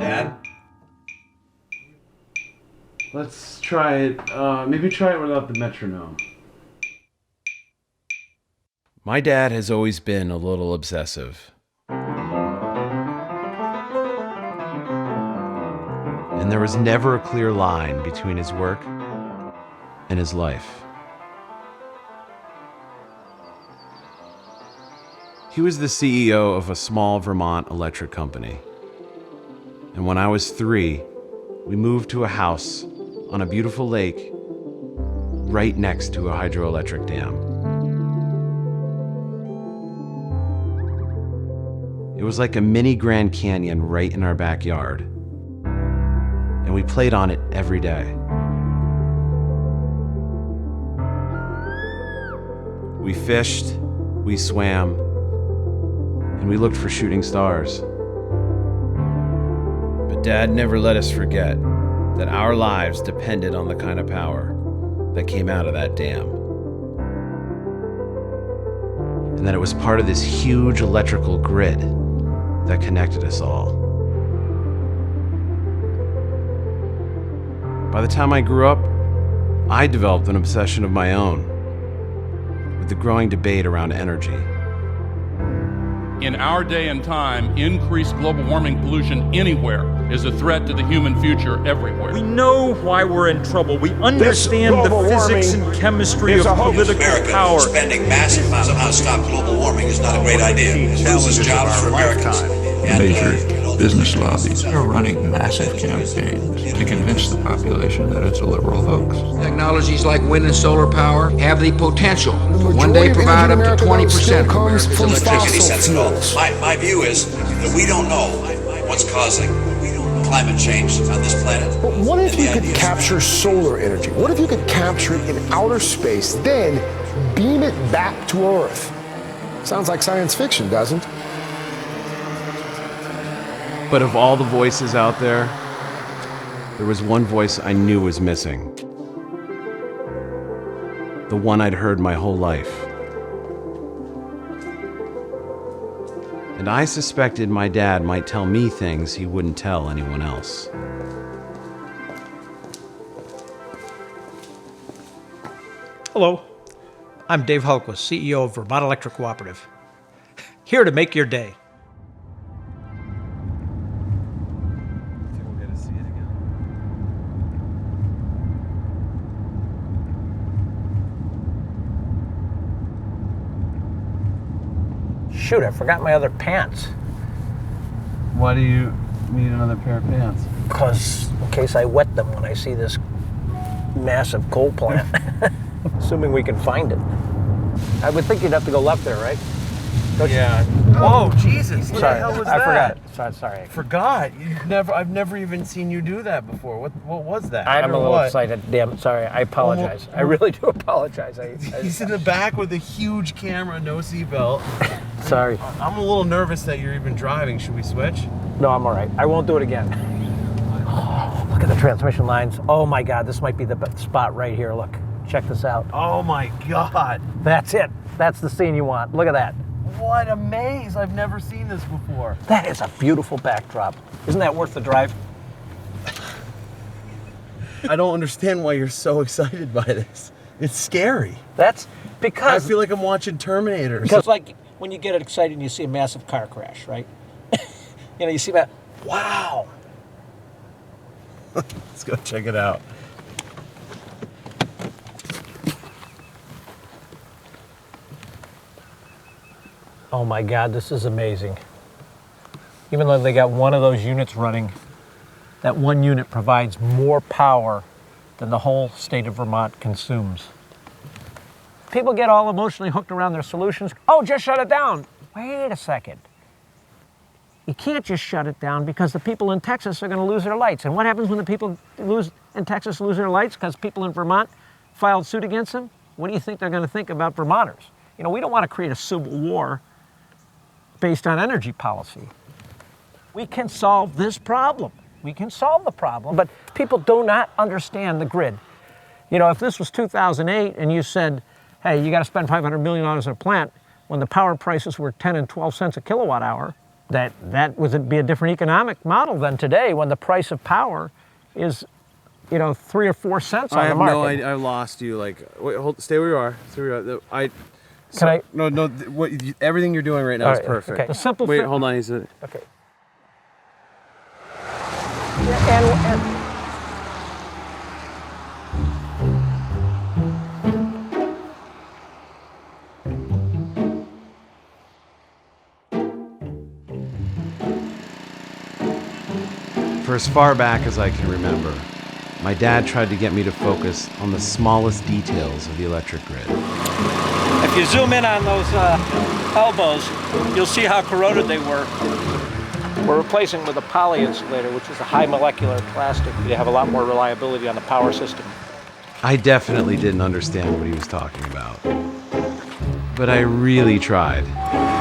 Dad? Let's try it. Maybe try it without the metronome. My dad has always been a little obsessive. And there was never a clear line between his work and his life. He was the CEO of a small Vermont electric company. And when I was 3, we moved to a house on a beautiful lake right next to a hydroelectric dam. It was like a mini Grand Canyon right in our backyard. And we played on it every day. We fished, we swam, and we looked for shooting stars. But Dad never let us forget that our lives depended on the kind of power that came out of that dam. And that it was part of this huge electrical grid that connected us all. By the time I grew up, I developed an obsession of my own with the growing debate around energy. In our day and time, increased global warming pollution anywhere is a threat to the human future everywhere. We know why we're in trouble. We understand the physics and chemistry of political power. Spending massive amounts of money to stop global warming is not a great idea. It loses jobs for Americans. Major business lobbies are running massive campaigns to convince the population that it's a liberal hoax. Technologies like wind and solar power have the potential to one day provide up to 20% of America's electricity. My view is that we don't know what's causing climate change on this planet. But what if you could capture solar energy? What if you could capture it in outer space, then beam it back to Earth? Sounds like science fiction, doesn't it? But of all the voices out there was one voice I knew was missing. The one I'd heard my whole life. And I suspected my dad might tell me things he wouldn't tell anyone else. Hello, I'm Dave Hultquist, CEO of Vermont Electric Cooperative. Here to make your day. Shoot, I forgot my other pants. Why do you need another pair of pants? Because in case I wet them when I see this massive coal plant. Assuming we can find it. I would think you'd have to go left there, right? Yeah. Whoa, Jesus! What the hell was that? I forgot. Sorry. Forgot. I've never even seen you do that before. What was that? I'm a little excited. Damn, sorry. I apologize. I really do apologize. He's in the back with a huge camera, no seatbelt. Sorry. I'm a little nervous that you're even driving. Should we switch? No, I'm all right. I won't do it again. Oh, look at the transmission lines. Oh my God, this might be the spot right here. Look, check this out. Oh my God. That's it. That's the scene you want. Look at that. What a maze. I've never seen this before. That is a beautiful backdrop. Isn't that worth the drive? I don't understand why you're so excited by this. It's scary. That's because... I feel like I'm watching Terminator. Because like when you get excited and you see a massive car crash, right? You see that, wow. Let's go check it out. Oh my God, this is amazing. Even though they got one of those units running, that one unit provides more power than the whole state of Vermont consumes. People get all emotionally hooked around their solutions. Oh, just shut it down. Wait a second. You can't just shut it down because the people in Texas are going to lose their lights. And what happens when the people in Texas lose their lights because people in Vermont filed suit against them? What do you think they're going to think about Vermonters? You know, we don't want to create a civil war based on energy policy. We can solve this problem. We can solve the problem, but people do not understand the grid. You know, if this was 2008 and you said, hey, you got to spend $500 million on a plant when the power prices were 10 and 12 cents a kilowatt hour, that would be a different economic model than today, when the price of power is, 3 or 4 cents on the market. I lost you. Like, wait, stay where you are. Stay where you are. Can I? No. Everything you're doing right now is perfect. Okay. The simple. Wait, hold on. Okay. Yeah, and For as far back as I can remember, my dad tried to get me to focus on the smallest details of the electric grid. if you zoom in on those elbows, you'll see how corroded they were. We're replacing with a poly insulator, which is a high molecular plastic. You have a lot more reliability on the power system. I definitely didn't understand what he was talking about, but I really tried.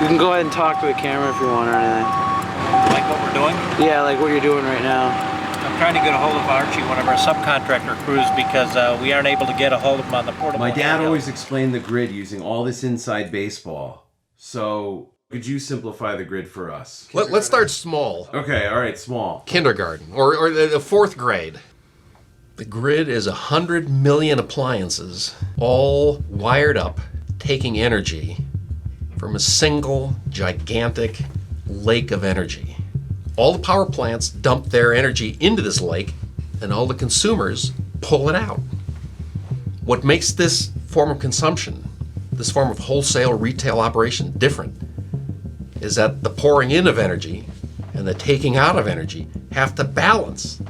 You can go ahead and talk to the camera if you want or anything. Like what we're doing? Yeah, like what you're doing right now. I'm trying to get a hold of Archie, one of our subcontractor crews, because we aren't able to get a hold of him on the portable. My dad radio. always explained the grid using all this inside baseball. So, could you simplify the grid for us? Let's start small. Okay, all right, small. Kindergarten, or the fourth grade. The grid is 100 million appliances, all wired up, taking energy from a single gigantic lake of energy. All the power plants dump their energy into this lake, and all the consumers pull it out. What makes this form of consumption, this form of wholesale retail operation different, is that the pouring in of energy and the taking out of energy have to balance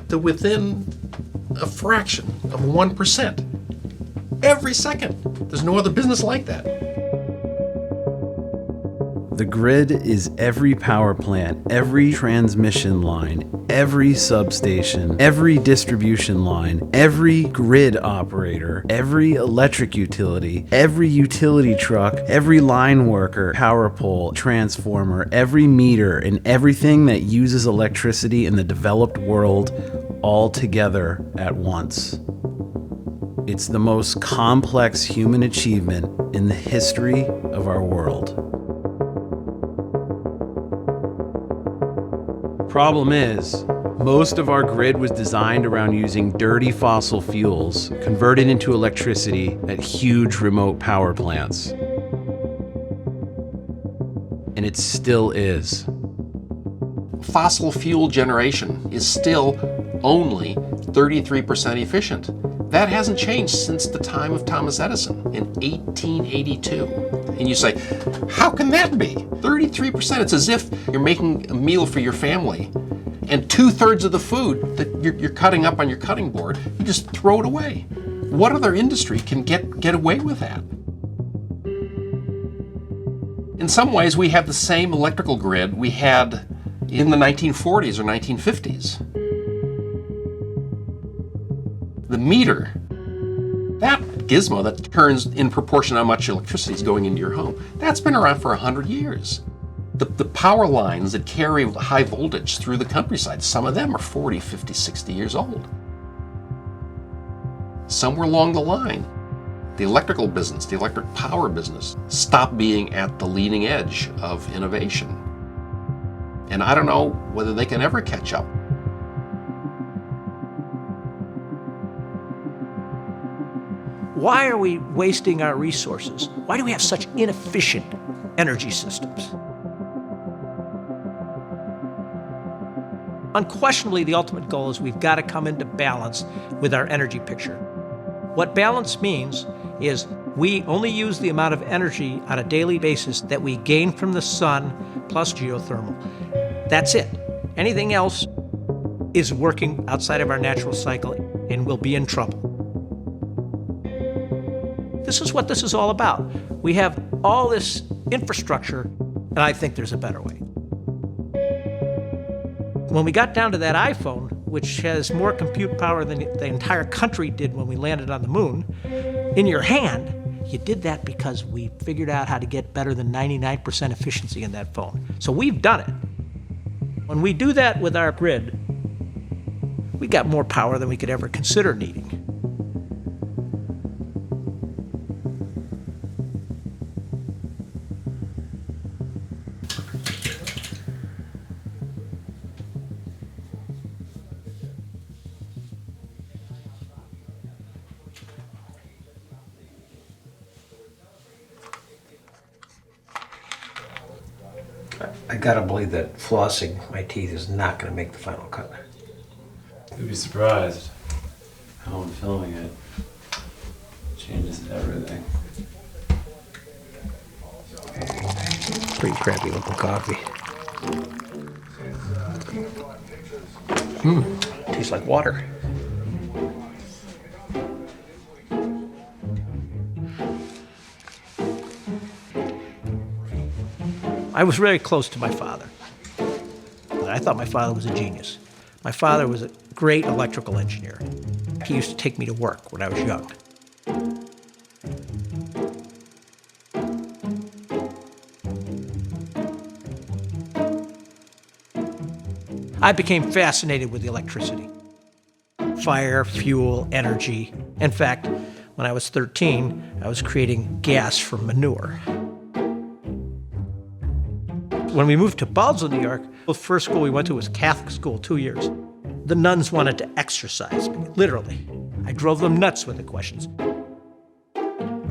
to within a fraction of 1% every second. There's no other business like that. The grid is every power plant, every transmission line, every substation, every distribution line, every grid operator, every electric utility, every utility truck, every line worker, power pole, transformer, every meter, and everything that uses electricity in the developed world all together at once. It's the most complex human achievement in the history of our world. Problem is, most of our grid was designed around using dirty fossil fuels converted into electricity at huge remote power plants. And it still is. Fossil fuel generation is still only 33% efficient. That hasn't changed since the time of Thomas Edison in 1882. And you say, how can that be? 33%. It's as if you're making a meal for your family and 2/3 of the food that you're cutting up on your cutting board, you just throw it away. What other industry can get away with that? In some ways, we have the same electrical grid we had in the 1940s or 1950s. The meter, that gizmo that turns in proportion to how much electricity is going into your home, that's been around for 100 years. The power lines that carry high voltage through the countryside, some of them are 40, 50, 60 years old. Somewhere along the line, the electrical business, the electric power business, stopped being at the leading edge of innovation. And I don't know whether they can ever catch up. Why are we wasting our resources? Why do we have such inefficient energy systems? Unquestionably, the ultimate goal is we've got to come into balance with our energy picture. What balance means is we only use the amount of energy on a daily basis that we gain from the sun plus geothermal. That's it. Anything else is working outside of our natural cycle and we'll be in trouble. This is what this is all about. We have all this infrastructure, and I think there's a better way. When we got down to that iPhone, which has more compute power than the entire country did when we landed on the moon, in your hand, you did that because we figured out how to get better than 99% efficiency in that phone. So we've done it. When we do that with our grid, we got more power than we could ever consider needing. I gotta believe that flossing my teeth is not gonna make the final cut. You'd be surprised how I'm filming it. Changes everything. Pretty crappy looking coffee. Tastes like water. I was very close to my father. I thought my father was a genius. My father was a great electrical engineer. He used to take me to work when I was young. I became fascinated with electricity. Fire, fuel, energy. In fact, when I was 13, I was creating gas from manure. When we moved to Baldwin, New York, the first school we went to was Catholic school, 2 years. The nuns wanted to exorcise me, literally. I drove them nuts with the questions.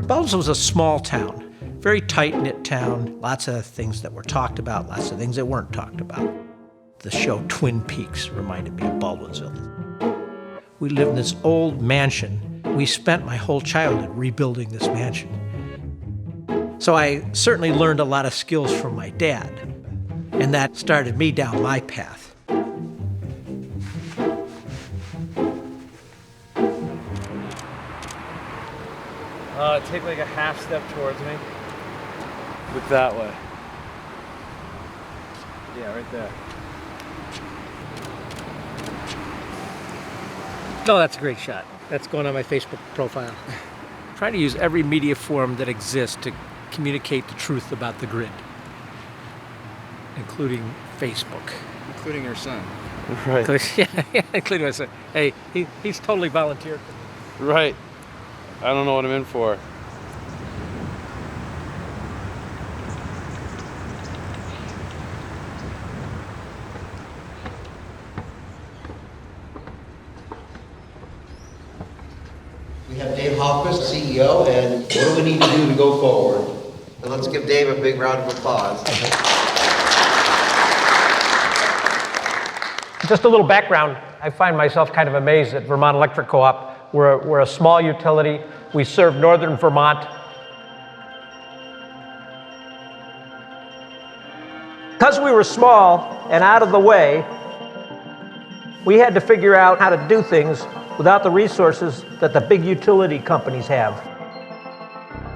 Baldwin was a small town, very tight-knit town, lots of things that were talked about, lots of things that weren't talked about. The show Twin Peaks reminded me of Baldwinsville. We lived in this old mansion. We spent my whole childhood rebuilding this mansion. So I certainly learned a lot of skills from my dad, and that started me down my path. Take like a half step towards me. Look that way. Yeah, right there. No, that's a great shot. That's going on my Facebook profile. Trying to use every media form that exists to communicate the truth about the grid, including Facebook. Including your son. Right. Yeah, including my son. Hey, he's totally volunteered. Right. I don't know what I'm in for. We have Dave Hoffman, CEO, and what do we need to do to go forward? And let's give Dave a big round of applause. Just a little background. I find myself kind of amazed at Vermont Electric Co-op. We're a small utility. We serve northern Vermont. Because we were small and out of the way, we had to figure out how to do things without the resources that the big utility companies have.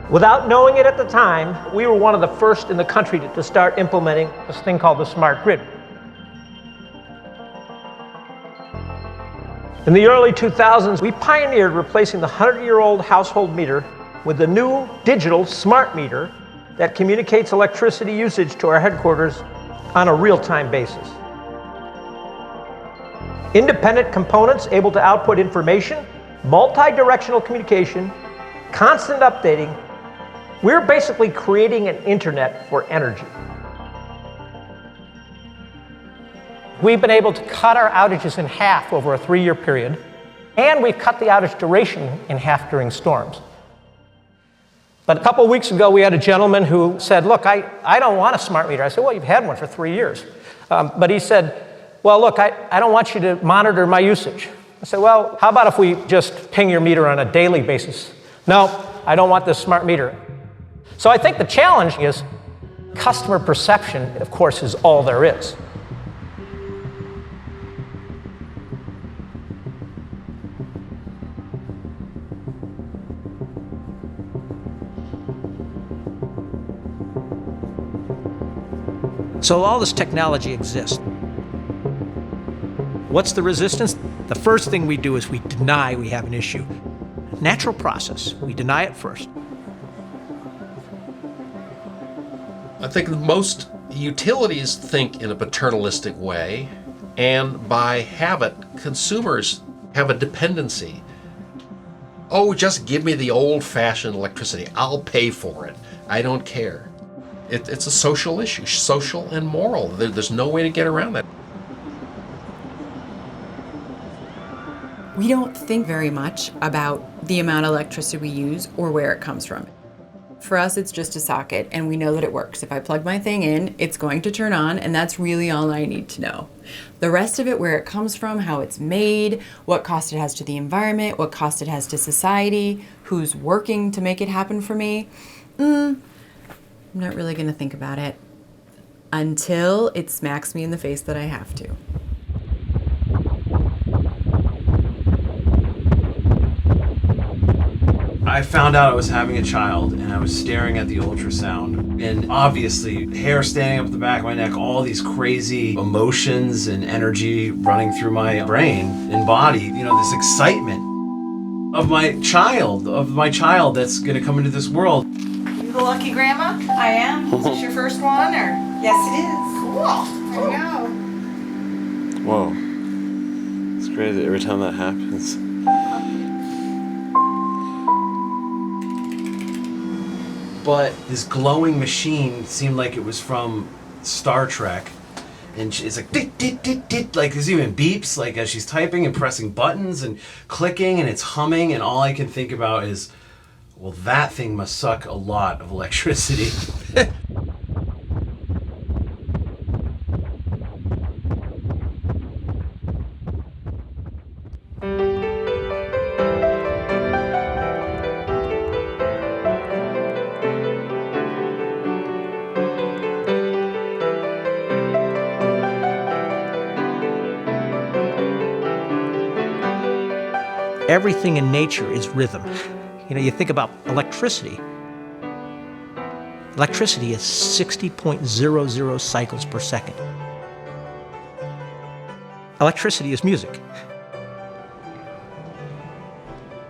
Without knowing it at the time, we were one of the first in the country to start implementing this thing called the smart grid. In the early 2000s, we pioneered replacing the 100-year-old household meter with the new digital smart meter that communicates electricity usage to our headquarters on a real-time basis. Independent components able to output information, multi-directional communication, constant updating. We're basically creating an internet for energy. We've been able to cut our outages in half over a 3-year period, and we've cut the outage duration in half during storms. But a couple of weeks ago, we had a gentleman who said, look, I don't want a smart meter. I said, well, you've had one for 3 years. But he said, well, look, I don't want you to monitor my usage. I said, well, how about if we just ping your meter on a daily basis? No, I don't want this smart meter. So I think the challenge is customer perception, of course, is all there is. So all this technology exists. What's the resistance? The first thing we do is we deny we have an issue. Natural process. We deny it first. I think most utilities think in a paternalistic way, and by habit, consumers have a dependency. Oh, just give me the old-fashioned electricity. I'll pay for it. I don't care. It's a social issue, social and moral. There's no way to get around that. We don't think very much about the amount of electricity we use or where it comes from. For us, it's just a socket, and we know that it works. If I plug my thing in, it's going to turn on, and that's really all I need to know. The rest of it, where it comes from, how it's made, what cost it has to the environment, what cost it has to society, who's working to make it happen for me, I'm not really going to think about it until it smacks me in the face that I have to. I found out I was having a child, and I was staring at the ultrasound, and obviously hair standing up the back of my neck, all these crazy emotions and energy running through my brain and body, you know, this excitement of my child that's gonna come into this world. You the lucky grandma? I am. Is this your first one, or? Yes, it is. Cool. There you go. Whoa. It's crazy every time that happens. But this glowing machine seemed like it was from Star Trek. And it's like, dit, dit, dit, dit. Like there's even beeps, like as she's typing and pressing buttons and clicking, and it's humming, and all I can think about is, well, that thing must suck a lot of electricity. Everything in nature is rhythm. You know, you think about electricity. Electricity is 60.00 cycles per second. Electricity is music.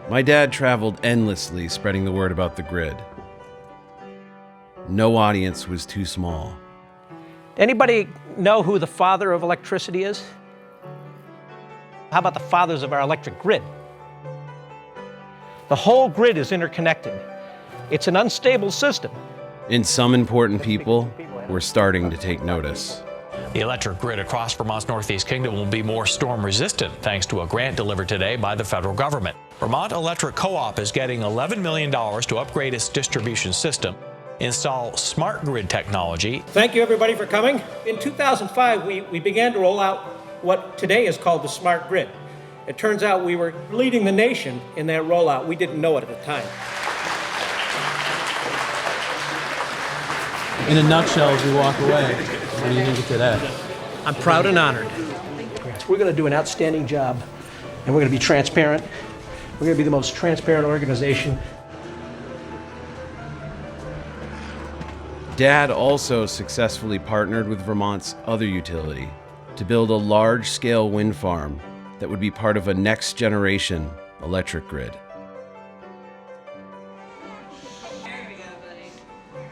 My dad traveled endlessly spreading the word about the grid. No audience was too small. Anybody know who the father of electricity is? How about the fathers of our electric grid? The whole grid is interconnected. It's an unstable system. And some important people were starting to take notice. The electric grid across Vermont's Northeast Kingdom will be more storm resistant thanks to a grant delivered today by the federal government. Vermont Electric Co-op is getting $11 million to upgrade its distribution system, install smart grid technology. Thank you everybody for coming. In 2005, we began to roll out what today is called the smart grid. It turns out we were leading the nation in that rollout. We didn't know it at the time. In a nutshell, as we walk away, what do you think of today? I'm proud and honored. We're going to do an outstanding job, and we're going to be transparent. We're going to be the most transparent organization. Dad also successfully partnered with Vermont's other utility to build a large-scale wind farm that would be part of a next-generation electric grid.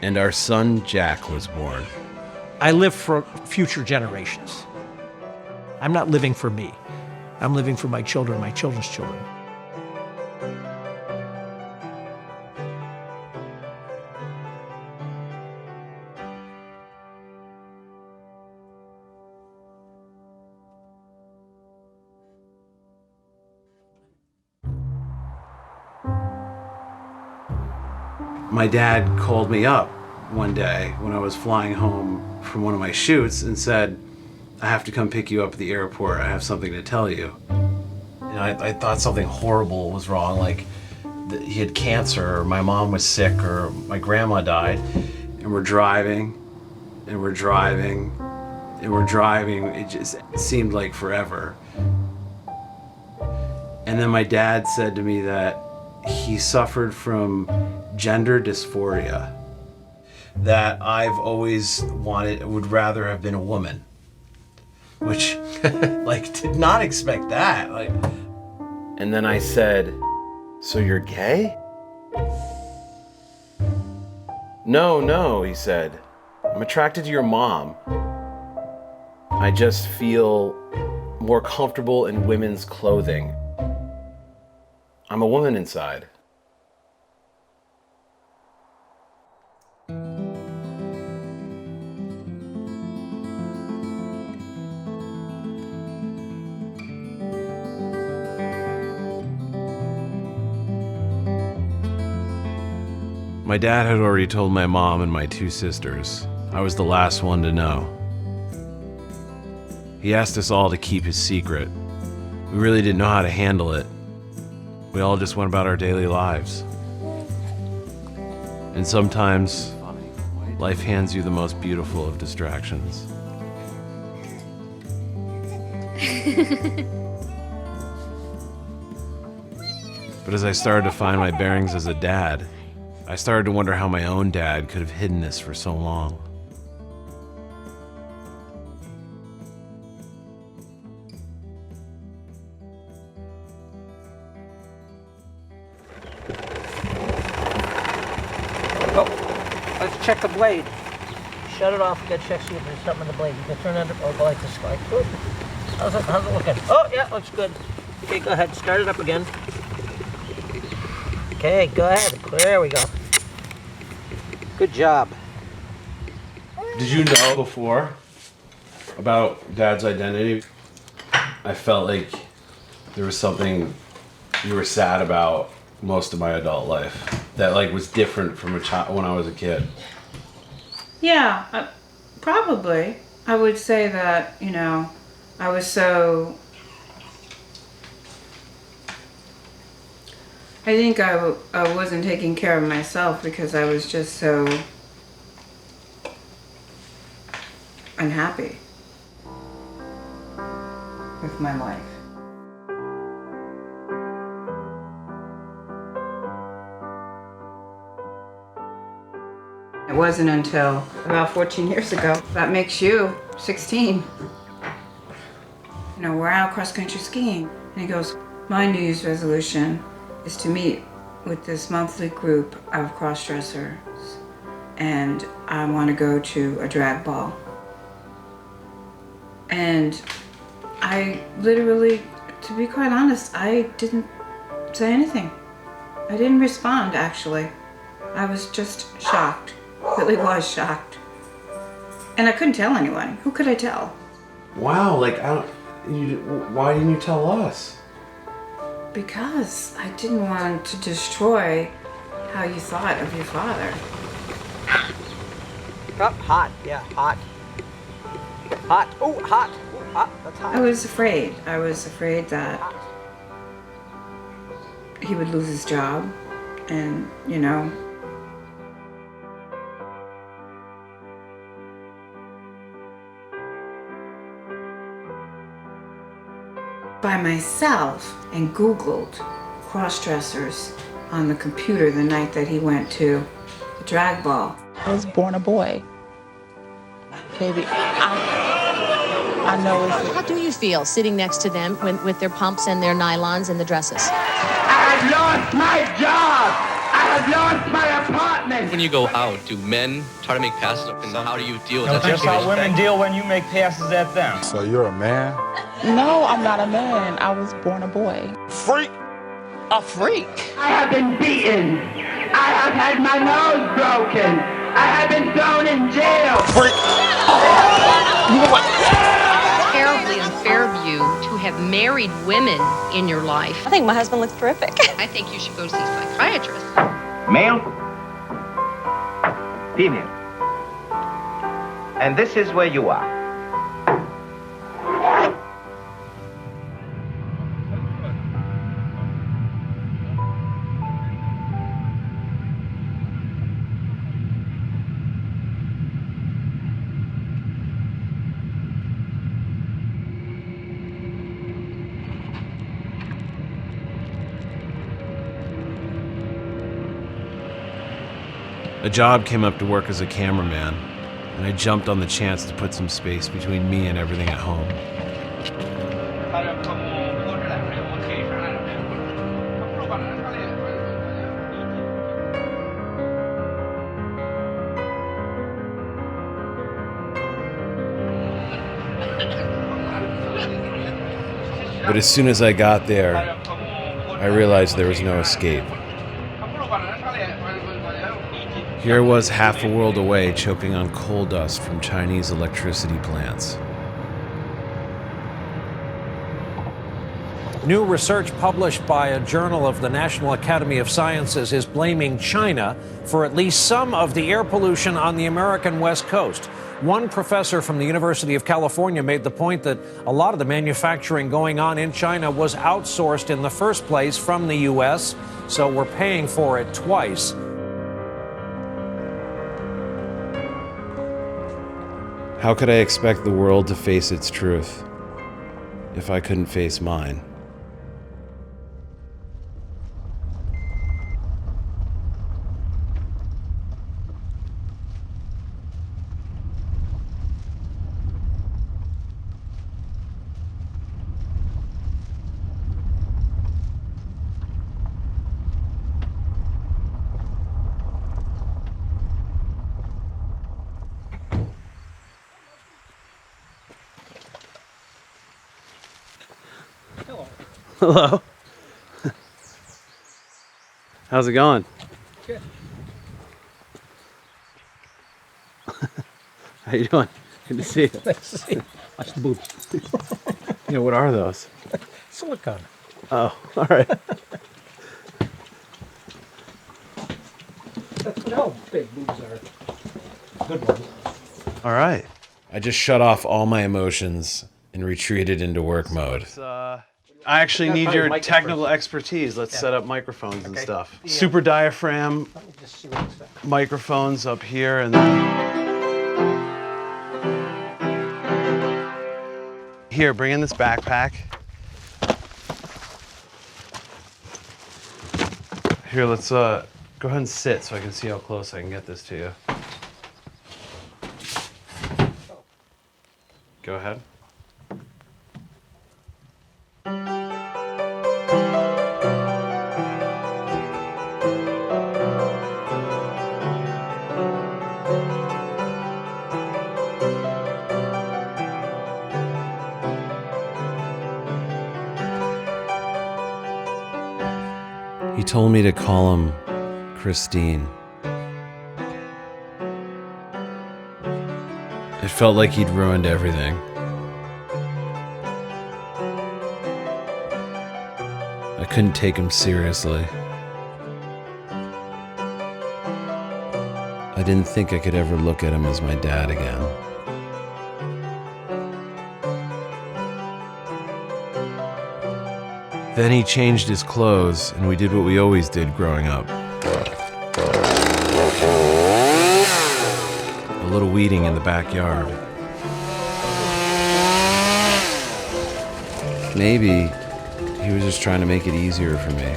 And our son, Jack, was born. I live for future generations. I'm not living for me. I'm living for my children, my children's children. My dad called me up one day when I was flying home from one of my shoots and said, I have to come pick you up at the airport. I have something to tell you. I thought something horrible was wrong, like he had cancer, or my mom was sick, or my grandma died. And we're driving, and we're driving, and we're driving. It seemed like forever. And then my dad said to me that he suffered from gender dysphoria, that I've always would rather have been a woman, which did not expect that. And then I said, so you're gay? No, he said. I'm attracted to your mom. I just feel more comfortable in women's clothing. I'm a woman inside. My dad had already told my mom and my 2 sisters. I was the last one to know. He asked us all to keep his secret. We really didn't know how to handle it. We all just went about our daily lives. And sometimes, life hands you the most beautiful of distractions. But as I started to find my bearings as a dad, I started to wonder how my own dad could have hidden this for so long. Let's check the blade. Shut it off. Get check, see if there's something in the blade. You can turn it or go like this. Like, how's it looking? Oh, yeah, looks good. Okay, go ahead. Start it up again. Okay, go ahead. There we go. Good job. Did you know before about Dad's identity? I felt like there was something you were sad about most of my adult life that like was different from a child when I was a kid. Yeah, probably. I would say that, you know, I was so... I think I wasn't taking care of myself because I was just so unhappy with my life. It wasn't until about 14 years ago. That makes you 16. You know, we're out cross-country skiing. And he goes, my New Year's resolution is to meet with this monthly group of cross-dressers. And I want to go to a drag ball. And I literally, to be quite honest, I didn't say anything. I didn't respond, actually. I was just shocked. Really was shocked. And I couldn't tell anyone. Who could I tell? Wow, like, why didn't you tell us? Because I didn't want to destroy how you thought of your father. Oh, hot. Yeah, hot. Hot. Oh, hot. Ooh, hot. That's hot. I was afraid. I was afraid that he would lose his job and, you know, by myself and Googled cross-dressers on the computer the night that he went to the drag ball. I was born a boy. Baby, I know it's... How do you feel sitting next to them with their pumps and their nylons and the dresses? I have lost my job! I have lost my apartment! When you go out, do men try to make passes up, and how do you deal with that? That's how women deal when you make passes at them. So you're a man? No, I'm not a man. I was born a boy. Freak! A freak? I have been beaten. I have had my nose broken. I have been thrown in jail. Freak! Terribly unfair of you to have married women in your life. I think my husband looks terrific. I think you should go see a psychiatrist. Male, female. And this is where you are. A job came up to work as a cameraman, and I jumped on the chance to put some space between me and everything at home. But as soon as I got there, I realized there was no escape. Here I was half a world away, choking on coal dust from Chinese electricity plants. New research published by a journal of the National Academy of Sciences is blaming China for at least some of the air pollution on the American West Coast. One professor from the University of California made the point that a lot of the manufacturing going on in China was outsourced in the first place from the U.S., so we're paying for it twice. How could I expect the world to face its truth if I couldn't face mine? Hello. How's it going? Good. How you doing? Good to see you. Nice to see you. Watch the boobs. Yeah, what are those? Silicone. Oh, all right. That's what all big boobs are. Good one. All right. I just shut off all my emotions and retreated into work mode. I actually Gotta need find your a mic technical first. expertise. Let's Yeah. set up microphones and Okay. stuff. Yeah. Super diaphragm Let me just see what it's got. microphones up here and then... Here, bring in this backpack. Here, let's go ahead and sit so I can see how close I can get this to you. Go ahead. He told me to call him Christine. It felt like he'd ruined everything. I couldn't take him seriously. I didn't think I could ever look at him as my dad again. Then he changed his clothes, and we did what we always did growing up. A little weeding in the backyard. Maybe he was just trying to make it easier for me.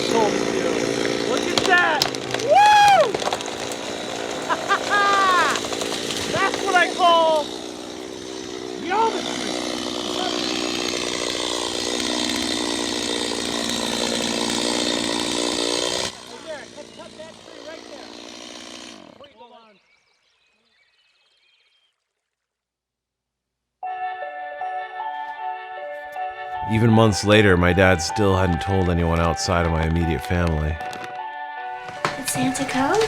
Look at that! Woo! That's what I call geometry. Cut that tree right there. Wait, hold on. Even months later, my dad still hadn't told anyone outside of my immediate family. Did Santa come?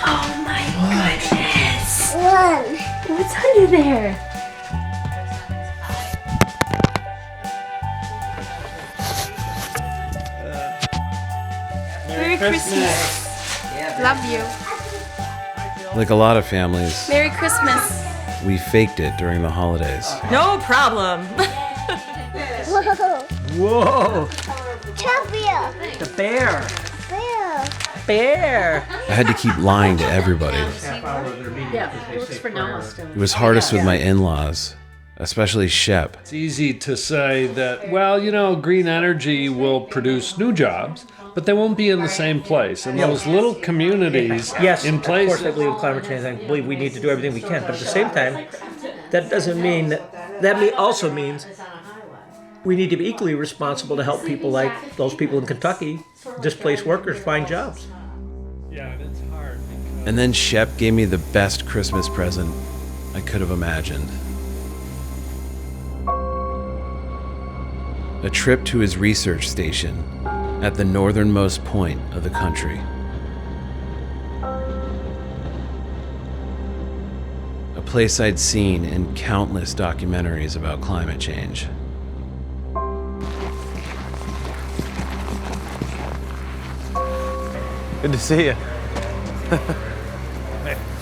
Oh my goodness! What's under there? Merry Christmas. Love you. Like a lot of families, Merry Christmas. we faked it during the holidays. No problem. Whoa! Topia. The bear. Bear. Bear. I had to keep lying to everybody. Yeah, it works for Noah still. It was hardest with my in-laws, especially Shep. It's easy to say that, well, you know, green energy will produce new jobs, but they won't be in the same place. And those little communities Yes, in of course I places. believe in climate change. I believe we need to do everything we can. But at the same time, that doesn't mean that also means we need to be equally responsible to help people like those people in Kentucky, displaced workers, find jobs. Yeah, and it's hard. And then Shep gave me the best Christmas present I could have imagined. a trip to his research station at the northernmost point of the country. A place I'd seen in countless documentaries about climate change. Good to see you.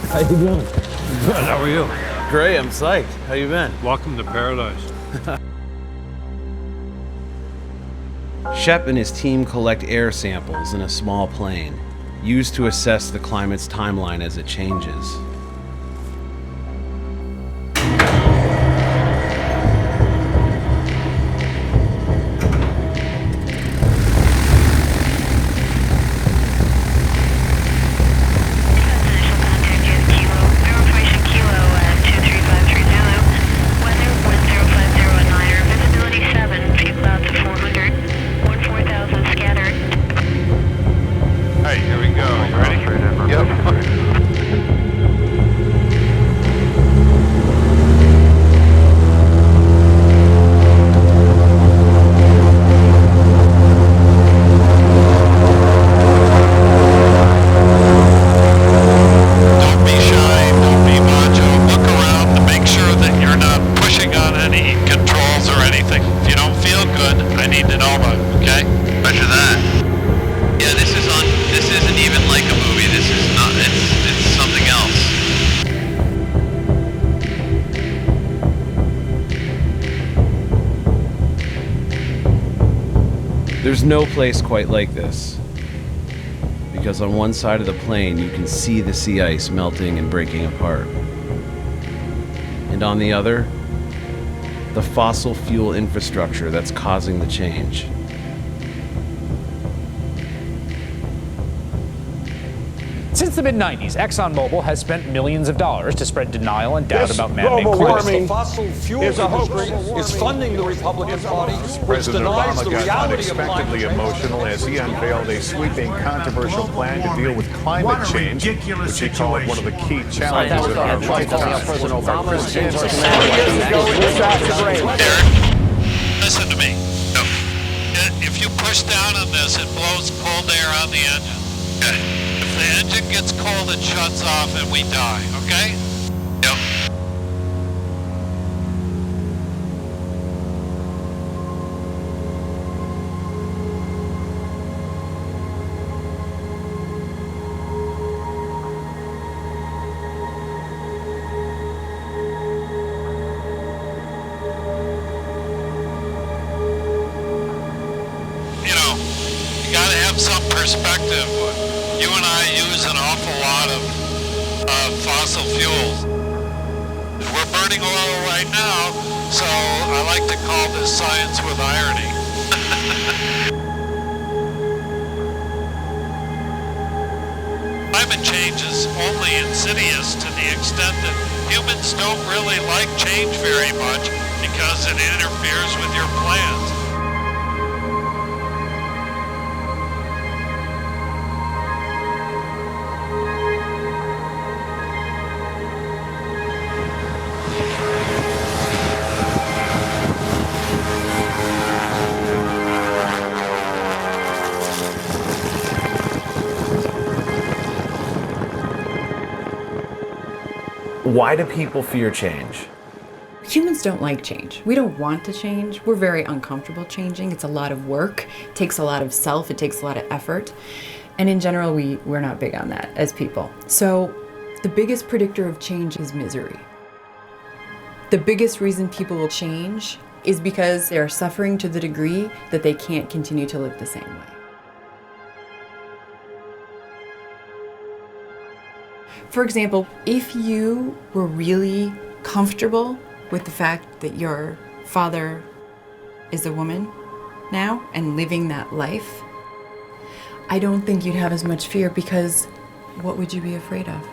How you doing? Good, how are you? Great, I'm psyched. How you been? Welcome to paradise. Shep and his team collect air samples in a small plane, used to assess the climate's timeline as it changes. There's no place quite like this, because on one side of the plane you can see the sea ice melting and breaking apart. And on the other, the fossil fuel infrastructure that's causing the change. Since the mid-90s, ExxonMobil has spent millions of dollars to spread denial and doubt about man-made climate. The fossil fuel industry is funding the Republican Party, which denies the reality of unexpectedly emotional as he unveiled a sweeping, controversial plan to deal with climate change, which he called one of the key challenges of our lifetime. Listen to me. If you push down on this, it blows cold air on the engine. If the engine gets cold, it shuts off and we die, okay? Yep. You know, you gotta have some perspective. You and I use an awful lot of fossil fuels. We're burning oil right now, so I like to call this science with irony. Climate change is only insidious to the extent that humans don't really like change very much because it interferes with your plans. Why do people fear change? Humans don't like change. We don't want to change. We're very uncomfortable changing. It's a lot of work. It takes a lot of self. It takes a lot of effort. And in general, we're not big on that as people. So the biggest predictor of change is misery. The biggest reason people will change is because they're suffering to the degree that they can't continue to live the same way. For example, if you were really comfortable with the fact that your father is a woman now and living that life, I don't think you'd have as much fear, because what would you be afraid of?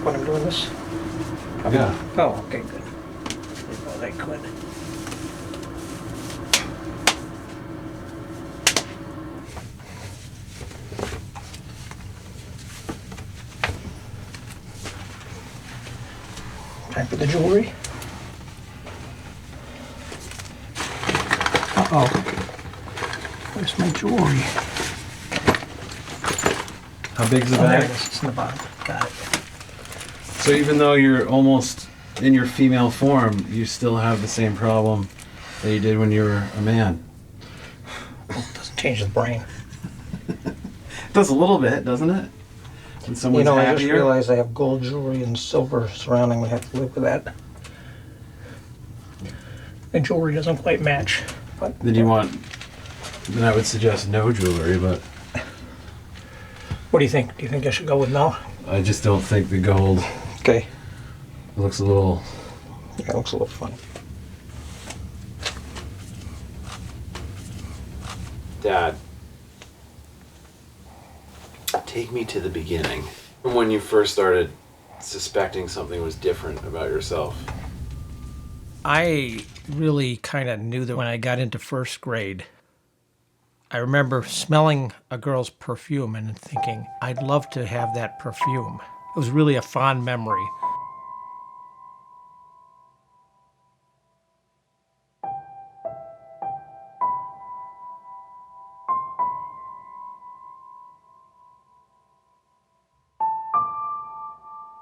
when I'm doing this? Yeah. Oh, okay, good. Didn't know they could. Time for the jewelry. Uh-oh. Where's my jewelry? How big's the Oh, there bag? it is. It's in the bottom. Got it. So even though you're almost in your female form, you still have the same problem that you did when you were a man. Doesn't change the brain. It does a little bit, doesn't it? When someone's I happier. just realized I have gold jewelry and silver surrounding. We have to live with that. The jewelry doesn't quite match. But Then then I would suggest no jewelry, but what do you think? Do you think I should go with no? I just don't think the gold. Okay. It looks a little. Yeah, it looks a little funny. Dad, take me to the beginning. From when you first started suspecting something was different about yourself. I really kind of knew that when I got into first grade. I remember smelling a girl's perfume and thinking, I'd love to have that perfume. It was really a fond memory.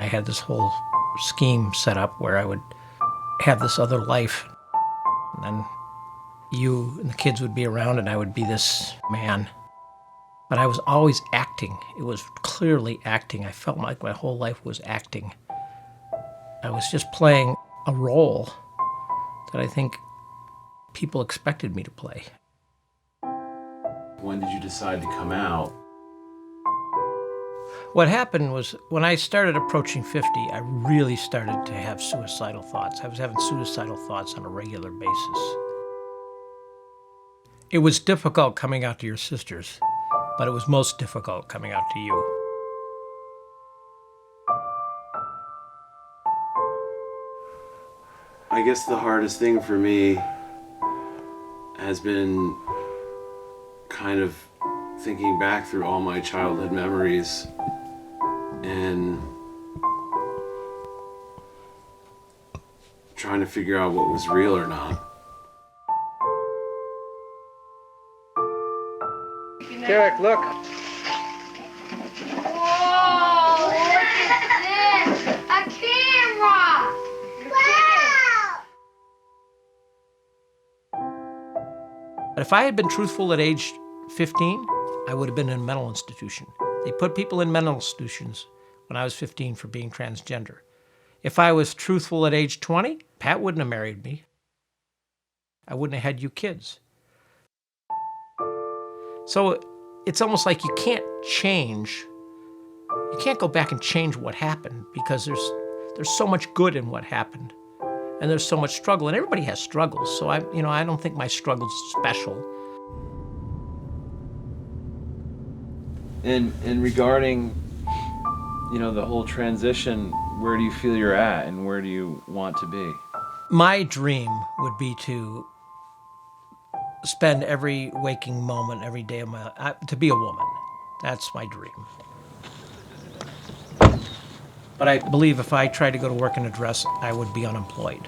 I had this whole scheme set up where I would have this other life, and then you and the kids would be around and I would be this man. But I was always acting. It was clearly acting. I felt like my whole life was acting. I was just playing a role that I think people expected me to play. When did you decide to come out? What happened was when I started approaching 50, I really started to have suicidal thoughts. I was having suicidal thoughts on a regular basis. It was difficult coming out to your sisters, but it was most difficult coming out to you. I guess the hardest thing for me has been kind of thinking back through all my childhood memories and trying to figure out what was real or not. Derek, look. Whoa! Look at this! A camera! Wow! But if I had been truthful at age 15, I would have been in a mental institution. They put people in mental institutions when I was 15 for being transgender. If I was truthful at age 20, Pat wouldn't have married me. I wouldn't have had you kids. So it's almost like you can't change. You can't go back and change what happened because there's so much good in what happened. And there's so much struggle, and everybody has struggles. So I don't think my struggle's special. And regarding, the whole transition, where do you feel you're at and where do you want to be? My dream would be to spend every waking moment, every day of my life, to be a woman. That's my dream. But I believe if I tried to go to work in a dress, I would be unemployed.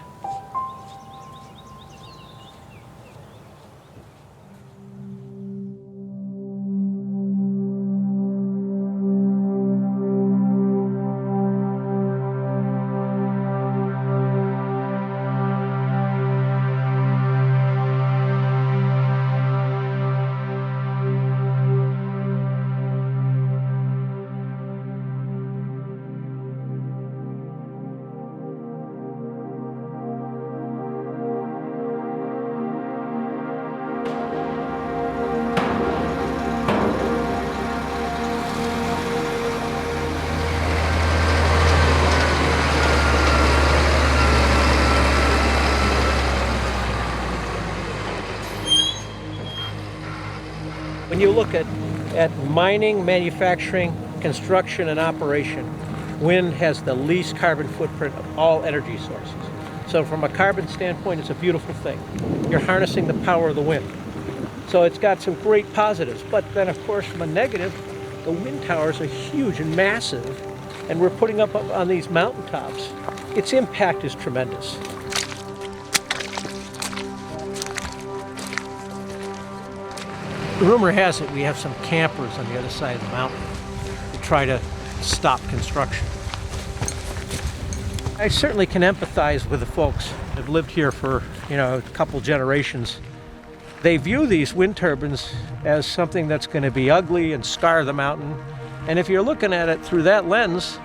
When you look at mining, manufacturing, construction, and operation, Wind has the least carbon footprint of all energy sources. So from a carbon standpoint, it's a beautiful thing. You're harnessing the power of the wind. So it's got some great positives. But then, of course, from a negative, the wind towers are huge and massive, and we're putting up on these mountaintops. Its impact is tremendous. Rumor has it we have some campers on the other side of the mountain to try to stop construction. I certainly can empathize with the folks that have lived here for, a couple generations. They view these wind turbines as something that's going to be ugly and scar the mountain. And if you're looking at it through that lens,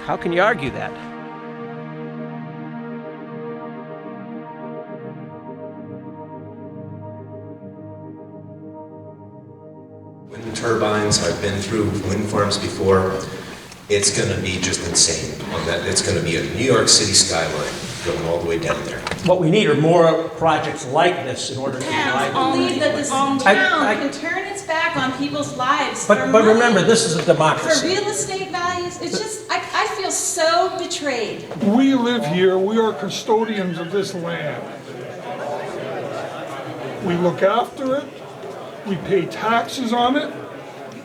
how can you argue that? Wind turbines, I've been through wind farms before. It's going to be just insane. It's going to be a New York City skyline going all the way down there. What we need are more projects like this in order to believe that this town can turn its back on people's lives. But remember, this is a democracy. For real estate values, it's just, I feel so betrayed. We live here, we are custodians of this land. We look after it, we pay taxes on it,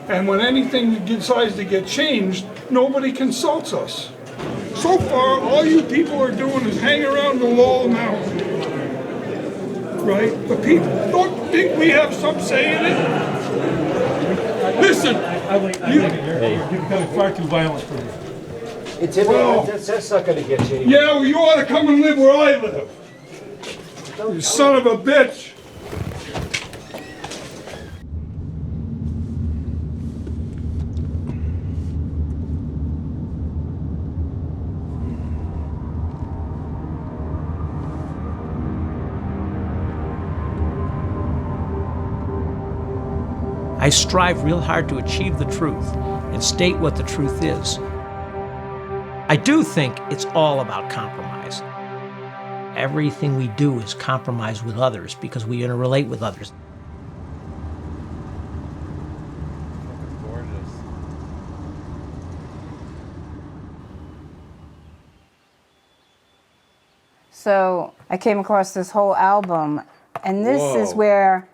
and when anything decides to get changed, nobody consults us. So far, all you people are doing is hang around the wall now. Right? But people don't think we have some say in it. Listen, you're becoming far too violent for me. It's that's not going to get you anywhere. Yeah, well, you ought to come and live where I live. You son of a bitch. I strive real hard to achieve the truth and state what the truth is. I do think it's all about compromise. Everything we do is compromise with others because we interrelate with others. So I came across this whole album, and this is where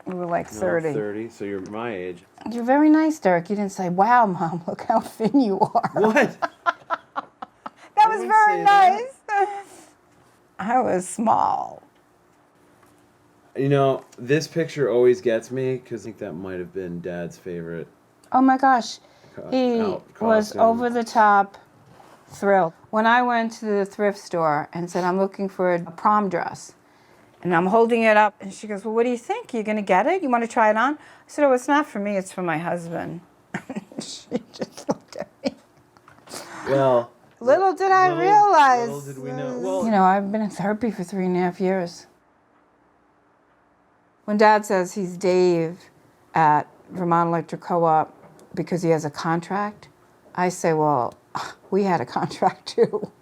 we were like 30. 30, so you're my age. You're very nice, Dirk. You didn't say, wow, Mom, look how thin you are. What? That was very nice. I was small. This picture always gets me because I think that might have been Dad's favorite. Oh my gosh. He was over the top thrilled. When I went to the thrift store and said, I'm looking for a prom dress, and I'm holding it up, and she goes, well, what do you think? Are you going to get it? You want to try it on? I said, oh, it's not for me. It's for my husband. She just looked at me. Well, little did I realize. Little did we know. Well, I've been in therapy for 3.5 years. When Dad says he's Dave at Vermont Electric Co-op because he has a contract, I say, well, we had a contract too,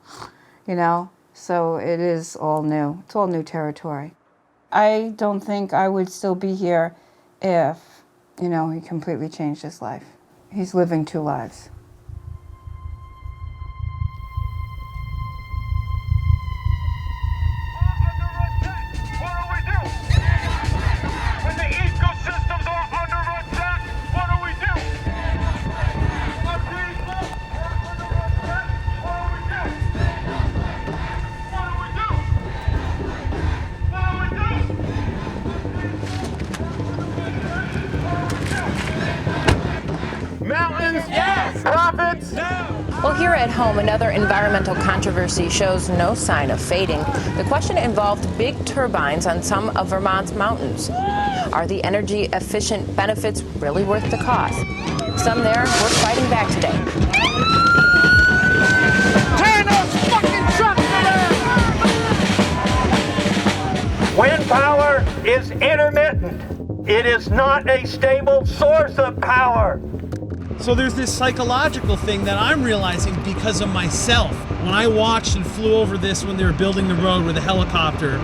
So it is all new. It's all new territory. I don't think I would still be here if, he completely changed his life. He's living 2 lives. Well, here at home, another environmental controversy shows no sign of fading. The question involved big turbines on some of Vermont's mountains. Are the energy-efficient benefits really worth the cost? Some there were fighting back today. Turn those fucking trucks around! Wind power is intermittent. It is not a stable source of power. So there's this psychological thing that I'm realizing because of myself. When I watched and flew over this when they were building the road with a helicopter,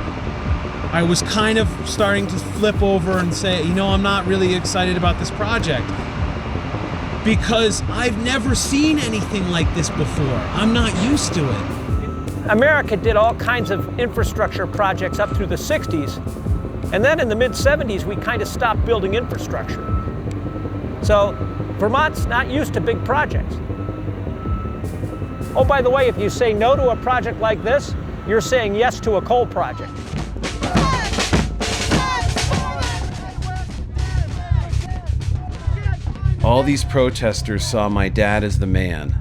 I was kind of starting to flip over and say, I'm not really excited about this project. because I've never seen anything like this before. I'm not used to it. America did all kinds of infrastructure projects up through the 60s, and then in the mid-70s we kind of stopped building infrastructure. So Vermont's not used to big projects. Oh, by the way, if you say no to a project like this, you're saying yes to a coal project. All these protesters saw my dad as the man,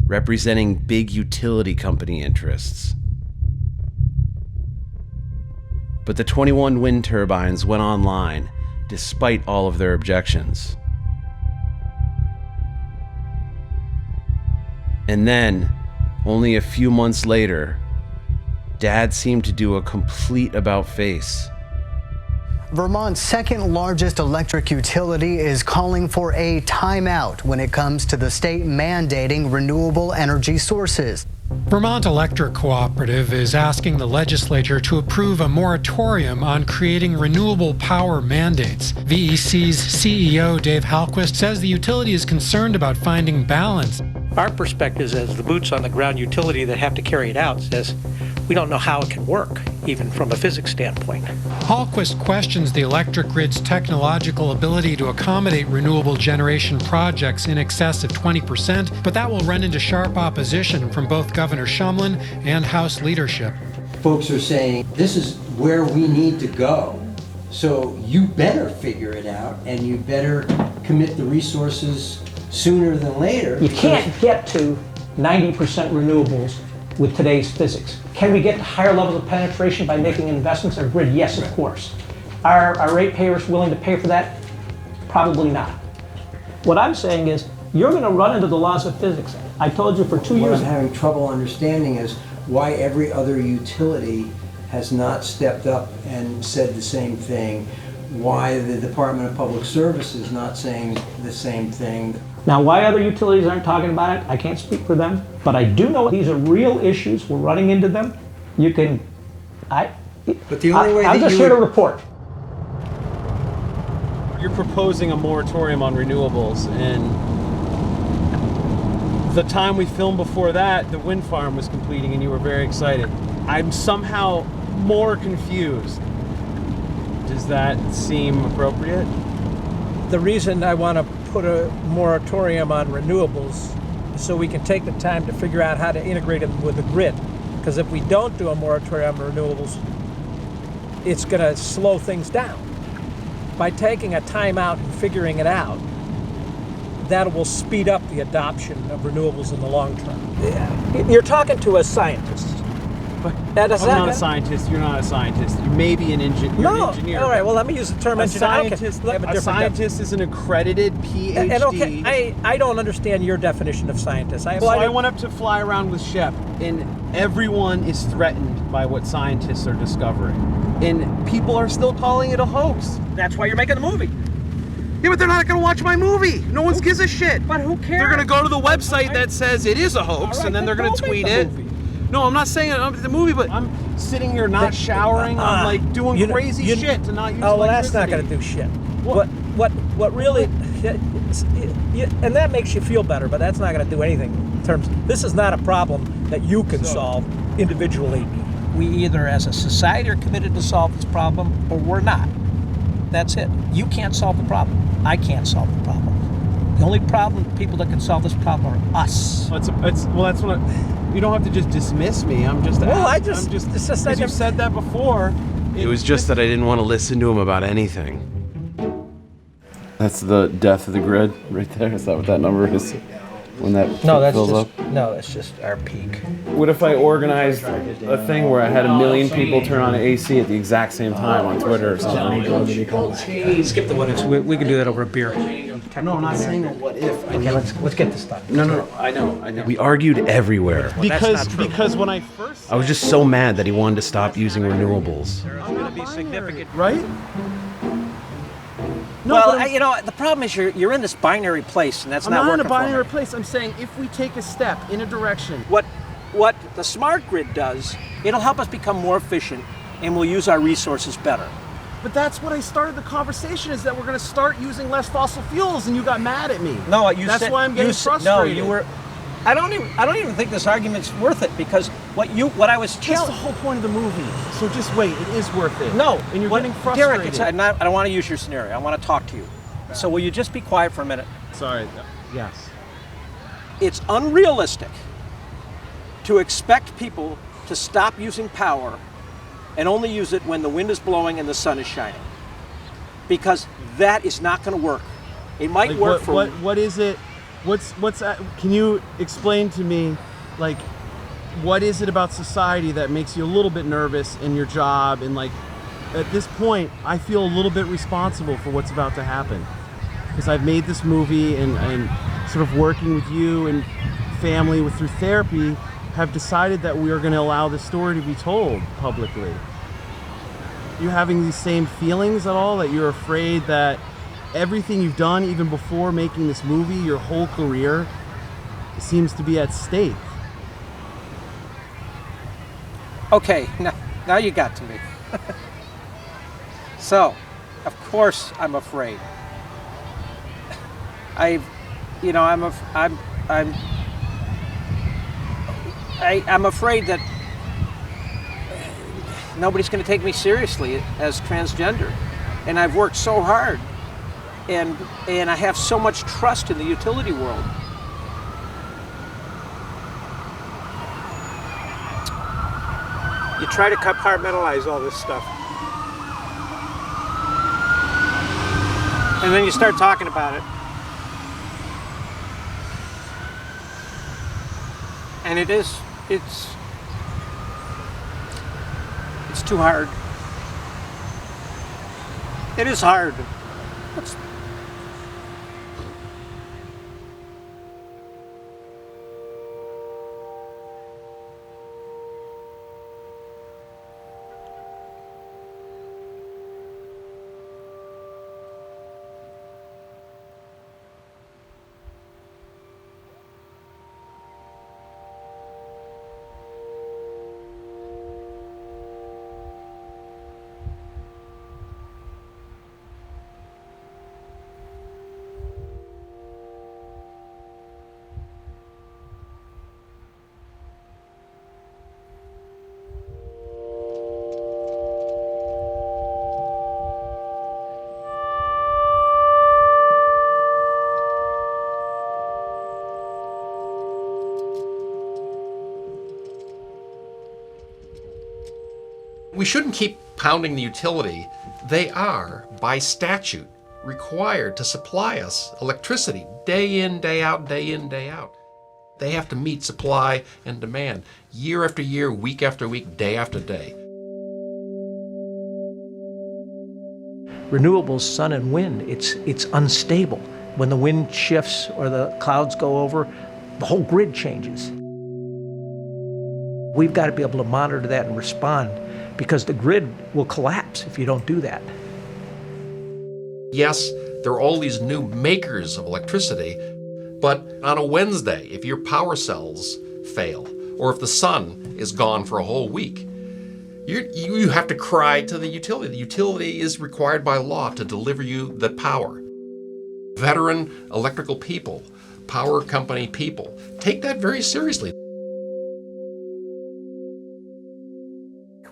representing big utility company interests. But the 21 wind turbines went online despite all of their objections. And then, only a few months later, Dad seemed to do a complete about-face. Vermont's second largest electric utility is calling for a timeout when it comes to the state mandating renewable energy sources. Vermont Electric Cooperative is asking the legislature to approve a moratorium on creating renewable power mandates. VEC's CEO Dave Halquist says the utility is concerned about finding balance. Our perspective as the boots on the ground utility that have to carry it out says we don't know how it can work, even from a physics standpoint. Halquist questions the electric grid's technological ability to accommodate renewable generation projects in excess of 20%, but that will run into sharp opposition from both Governor Shumlin and House leadership. Folks are saying this is where we need to go, so you better figure it out and you better commit the resources sooner than later. You can't get to 90% renewables with today's physics. Can we get to higher levels of penetration by making investments in our grid? Yes, of course. Are ratepayers willing to pay for that? Probably not. What I'm saying is, you're going to run into the laws of physics. I told you for 2 years. What I'm having trouble understanding is why every other utility has not stepped up and said the same thing. Why the Department of Public Service is not saying the same thing. Now, why other utilities aren't talking about it, I can't speak for them, but I do know these are real issues. We're running into them. You can, But the only way I'm that just you here to report. You're proposing a moratorium on renewables, and the time we filmed before that, the wind farm was completing and you were very excited. I'm somehow more confused. Does that seem appropriate? The reason I want to put a moratorium on renewables is so we can take the time to figure out how to integrate them with the grid. Because if we don't do a moratorium on renewables, it's going to slow things down. By taking a time out and figuring it out, that will speed up the adoption of renewables in the long term. You're talking to a scientist. I'm not a scientist. You're not a scientist. You may be an engineer. No. You're an engineer. All right. Well, let me use the term engineer. A scientist is an accredited PhD. And okay, I don't understand your definition of scientist. I went up to fly around with Shep, and everyone is threatened by what scientists are discovering, and people are still calling it a hoax. That's why you're making the movie. Yeah, but they're not going to watch my movie. No one gives a shit. But who cares? They're going to go to the website that says it is a hoax, and then they're going to tweet it. No, I'm not saying it's the movie, but I'm sitting here not showering. I'm like doing crazy shit to not use electricity. Oh, well, that's not going to do shit. What really, and that makes you feel better, but that's not going to do anything in terms. This is not a problem that you can solve individually. We either, as a society, are committed to solve this problem, or we're not. That's it. You can't solve the problem. I can't solve the problem. The only people that can solve this problem are us. That's what. You don't have to just dismiss me. I'm just. Well, it's just you said that before. It was just that I didn't want to listen to him about anything. That's the death of the grid right there. Is that what that number is? When that fills up? No, that's just our peak. What if I organized a thing where I had 1 million people turn on AC at the exact same time on Twitter or something? Skip the what ifs. We can do that over a beer. No, I'm not saying a what if. Okay, let's get this done. No, I know. We argued everywhere. Because when I first... I was just so mad that he wanted to stop using renewables. I'm going to be significant. Right? No, well, the problem is you're in this binary place, and that's not working. I'm not in a binary place. I'm saying if we take a step in a direction. What the smart grid does, it'll help us become more efficient, and we'll use our resources better. But that's what I started the conversation, is that we're going to start using less fossil fuels, and you got mad at me. No, you that's said, why I'm getting frustrated. No, you were. I don't even think this argument's worth it, because what I was That's the whole point of the movie. So just wait, it is worth it. No, and you're getting frustrated. Derek, I don't want to use your scenario. I want to talk to you. So will you just be quiet for a minute? Sorry. Yes. It's unrealistic to expect people to stop using power and only use it when the wind is blowing and the sun is shining, because that is not going to work. It might work for what is it? What's that? Can you explain to me, like, what is it about society that makes you a little bit nervous in your job? And like, at this point, I feel a little bit responsible for what's about to happen, because I've made this movie and sort of working with you and family through therapy, have decided that we are going to allow this story to be told publicly. You having these same feelings at all, that you're afraid that everything you've done, even before making this movie, your whole career, seems to be at stake? Okay, now you got to me. So, of course I'm afraid. I'm afraid that nobody's going to take me seriously as transgender, and I've worked so hard, and I have so much trust in the utility world. You try to compartmentalize all this stuff, and then you start talking about it, and it's too hard. It is hard. We shouldn't keep pounding the utility. They are, by statute, required to supply us electricity day in, day out, day in, day out. They have to meet supply and demand year after year, week after week, day after day. Renewables, sun and wind, it's unstable. When the wind shifts or the clouds go over, the whole grid changes. We've got to be able to monitor that and respond, because the grid will collapse if you don't do that. Yes, there are all these new makers of electricity, but on a Wednesday, if your power cells fail, or if the sun is gone for a whole week, you have to cry to the utility. The utility is required by law to deliver you the power. Veteran electrical people, power company people, take that very seriously.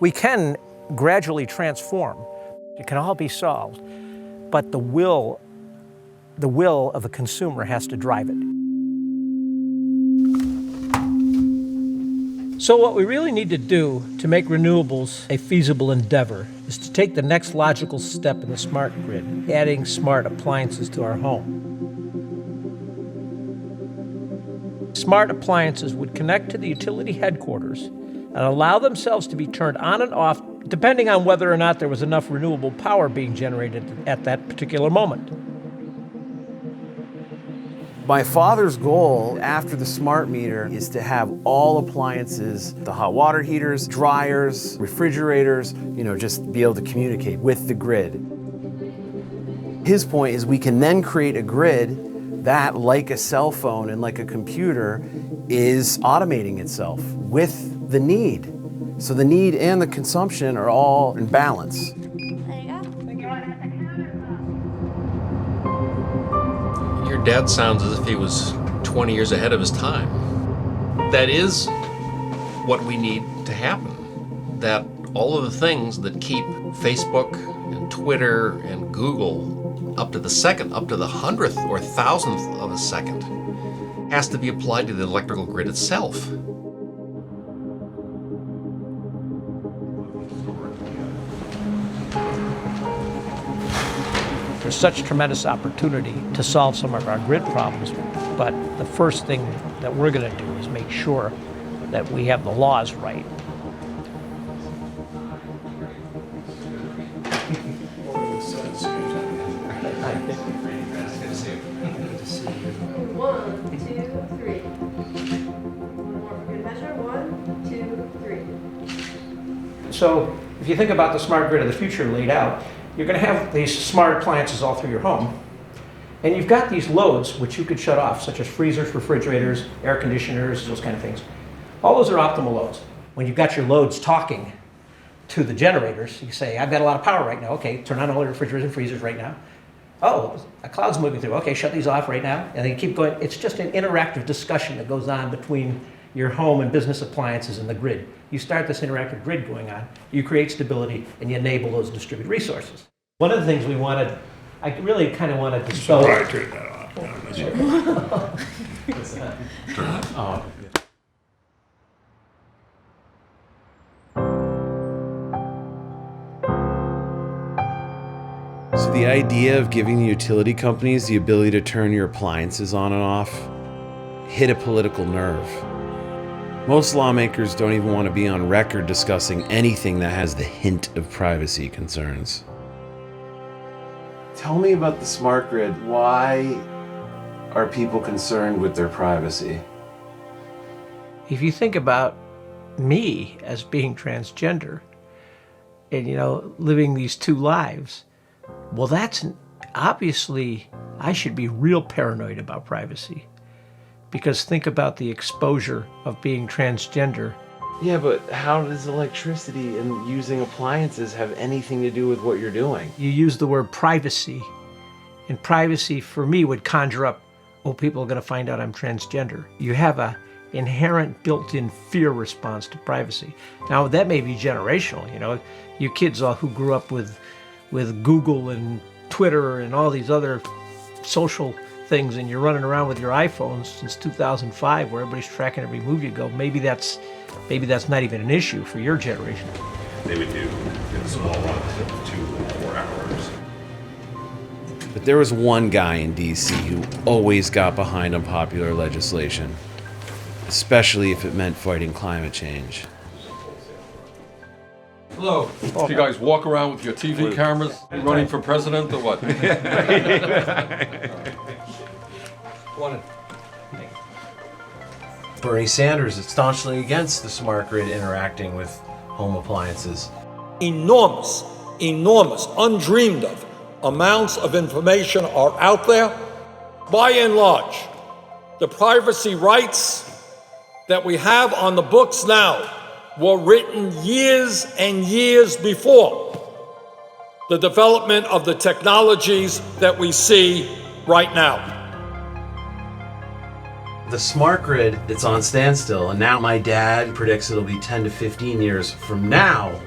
We can gradually transform. It can all be solved, but the will of the consumer has to drive it. So what we really need to do to make renewables a feasible endeavor is to take the next logical step in the smart grid, adding smart appliances to our home. Smart appliances would connect to the utility headquarters and allow themselves to be turned on and off depending on whether or not there was enough renewable power being generated at that particular moment. My father's goal after the smart meter is to have all appliances, the hot water heaters, dryers, refrigerators, just be able to communicate with the grid. His point is we can then create a grid that, like a cell phone and like a computer, is automating itself with the need. So the need and the consumption are all in balance. There you go. dad sounds as if he was 20 years ahead of his time. That is what we need to happen. That all of the things that keep Facebook and Twitter and Google up to the second, up to the 100th or 1000th of a second, has to be applied to the electrical grid itself. There's such tremendous opportunity to solve some of our grid problems, but the first thing that we're going to do is make sure that we have the laws right. One, two, three. One more for good measure. 1, 2, 3. So if you think about the smart grid of the future laid out, you're going to have these smart appliances all through your home. And you've got these loads which you could shut off, such as freezers, refrigerators, air conditioners, those kind of things. All those are optimal loads. When you've got your loads talking to the generators, you say, I've got a lot of power right now. Okay, turn on all your refrigerators and freezers right now. Oh, a cloud's moving through. Okay, shut these off right now. And then keep going. It's just an interactive discussion that goes on between your home and business appliances and the grid. You start this interactive grid going on, you create stability, and you enable those distributed resources. One of the things we wanted, I really kind of wanted to spell. Sorry, turn that off. No, that's right. Oh. So the idea of giving the utility companies the ability to turn your appliances on and off hit a political nerve. Most lawmakers don't even want to be on record discussing anything that has the hint of privacy concerns. Tell me about the smart grid. Why are people concerned with their privacy? If you think about me as being transgender and, living these two lives, well, that's obviously, I should be real paranoid about privacy. Because think about the exposure of being transgender. Yeah, but how does electricity and using appliances have anything to do with what you're doing? You use the word privacy, and privacy for me would conjure up, people are going to find out I'm transgender. You have a inherent built-in fear response to privacy. Now, that may be generational, you kids all who grew up with Google and Twitter and all these other social things, and you're running around with your iPhones since 2005 where everybody's tracking every move you go. Maybe that's not even an issue for your generation. They would do in small runs of 2 or 4 hours. But there was one guy in DC who always got behind unpopular legislation, especially if it meant fighting climate change. Hello. Do you guys walk around with your TV cameras running for president or what? Bernie Sanders is staunchly against the smart grid interacting with home appliances. Enormous, undreamed of amounts of information are out there. By and large, the privacy rights that we have on the books now were written years and years before the development of the technologies that we see right now. The smart grid, it's on standstill, and now my dad predicts it'll be 10 to 15 years from now,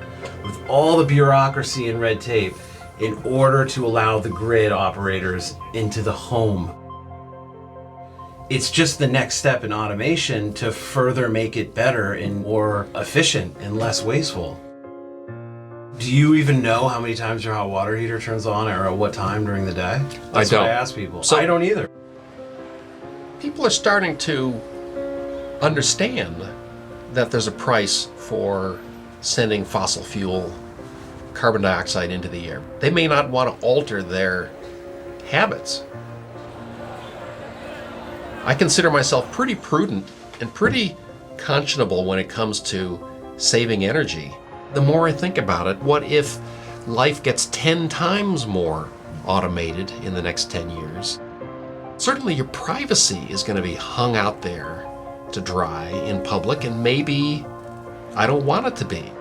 with all the bureaucracy and red tape, in order to allow the grid operators into the home. It's just the next step in automation to further make it better and more efficient and less wasteful. Do you even know how many times your hot water heater turns on or at what time during the day? That's what I ask people. So, I don't either. People are starting to understand that there's a price for sending fossil fuel carbon dioxide into the air. They may not want to alter their habits. I consider myself pretty prudent and pretty conscionable when it comes to saving energy. The more I think about it, what if life gets 10 times more automated in the next 10 years? Certainly your privacy is going to be hung out there to dry in public, and maybe I don't want it to be.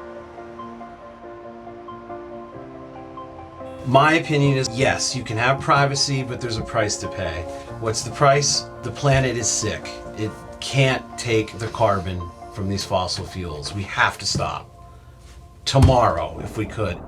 My opinion is yes, you can have privacy, but there's a price to pay. What's the price? The planet is sick. It can't take the carbon from these fossil fuels. We have to stop. Tomorrow, if we could.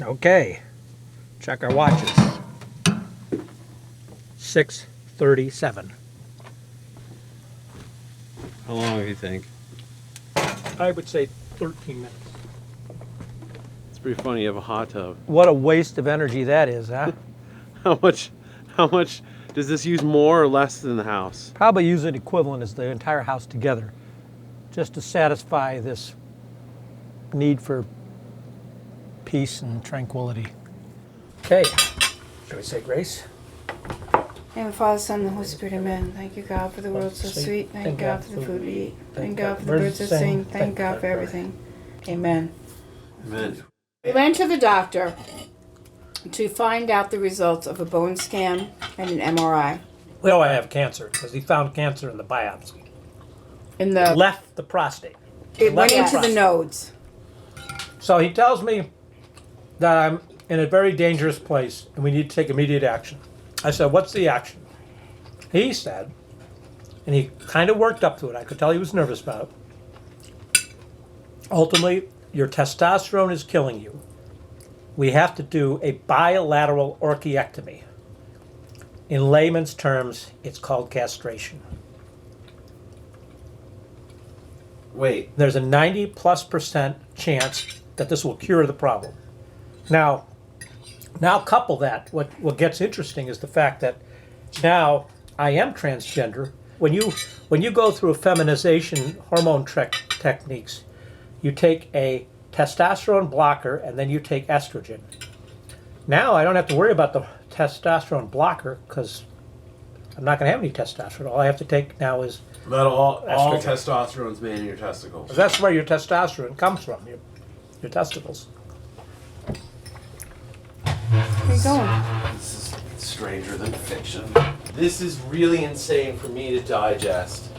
Okay, check our watches. 6:37. How long do you think? I would say 13 minutes. It's pretty funny, you have a hot tub. What a waste of energy that is, huh? How much does this use, more or less than the house? Probably use an equivalent as the entire house together, just to satisfy this need for peace and tranquility. Okay, shall we say grace? Name of Father, Son, and the Holy Spirit, amen. Thank you, God, for the world so sweet. Thank God for the food we eat. Thank God for the birds that sing. Thank God for everything. Amen. Amen. We went to the doctor to find out the results of a bone scan and an MRI. We know I have cancer because he found cancer in the biopsy. In the left the prostate. It went Left into the prostate. nodes. So he tells me that I'm in a very dangerous place and we need to take immediate action. I said, what's the action? He said, and he kind of worked up to it. I could tell he was nervous about it. Ultimately, your testosterone is killing you. We have to do a bilateral orchiectomy. In layman's terms, it's called castration. Wait. There's a 90+% chance that this will cure the problem. Now couple that, what gets interesting is the fact that now I am transgender. When you go through feminization hormone techniques, you take a testosterone blocker and then you take estrogen. Now I don't have to worry about the testosterone blocker because I'm not going to have any testosterone. All I have to take now is That all estrogen. testosterone's made in your testicles. That's where your testosterone comes from, your testicles. Where you going? This is stranger than fiction. This is really insane for me to digest.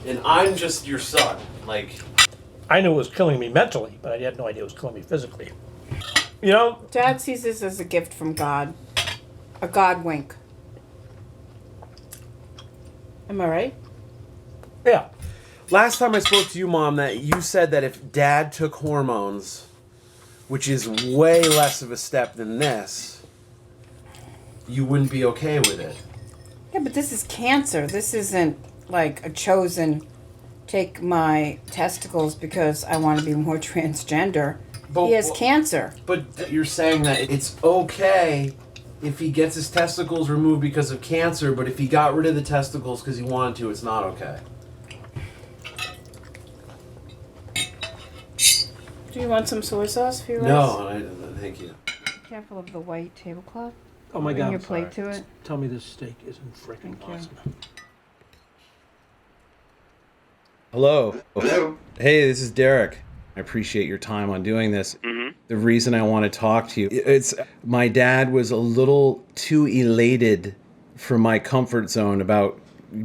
And I'm just your son. Like, I knew it was killing me mentally, but I had no idea it was killing me physically. You know? Dad sees this as a gift from God. A God wink. Am I right? Yeah. last time I spoke to you, Mom, that you said that if Dad took hormones, which is way less of a step than this, you wouldn't be okay with it. Yeah, but this is cancer. This isn't like a chosen take my testicles because I want to be more transgender. But, he has cancer. But you're saying that it's okay if he gets his testicles removed because of cancer, but if he got rid of the testicles because he wanted to, it's not okay. Do you want some soy sauce for your rice? No, thank you. Careful of the white tablecloth. Oh my Bring God. your plate to it. Tell me this steak isn't freaking awesome. Hello. Hey, this is Derek. I appreciate your time on doing this. Mm-hmm. The reason I want to talk to you, it's my dad was a little too elated for my comfort zone about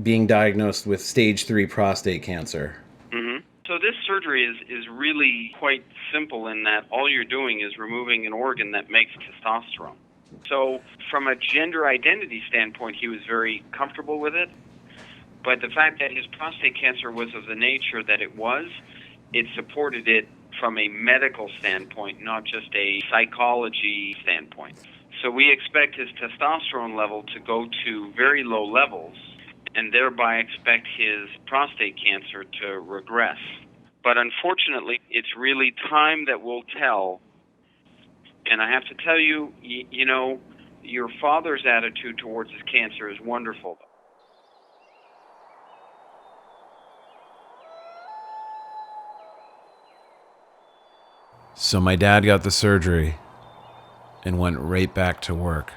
being diagnosed with stage 3 prostate cancer. Mm-hmm. So this surgery is really quite simple in that all you're doing is removing an organ that makes testosterone. So from a gender identity standpoint, he was very comfortable with it. But the fact that his prostate cancer was of the nature that it was, it supported it from a medical standpoint, not just a psychology standpoint. So we expect his testosterone level to go to very low levels and thereby expect his prostate cancer to regress. But unfortunately, it's really time that will tell. And I have to tell you, you know, your father's attitude towards his cancer is wonderful. So my dad got the surgery and went right back to work.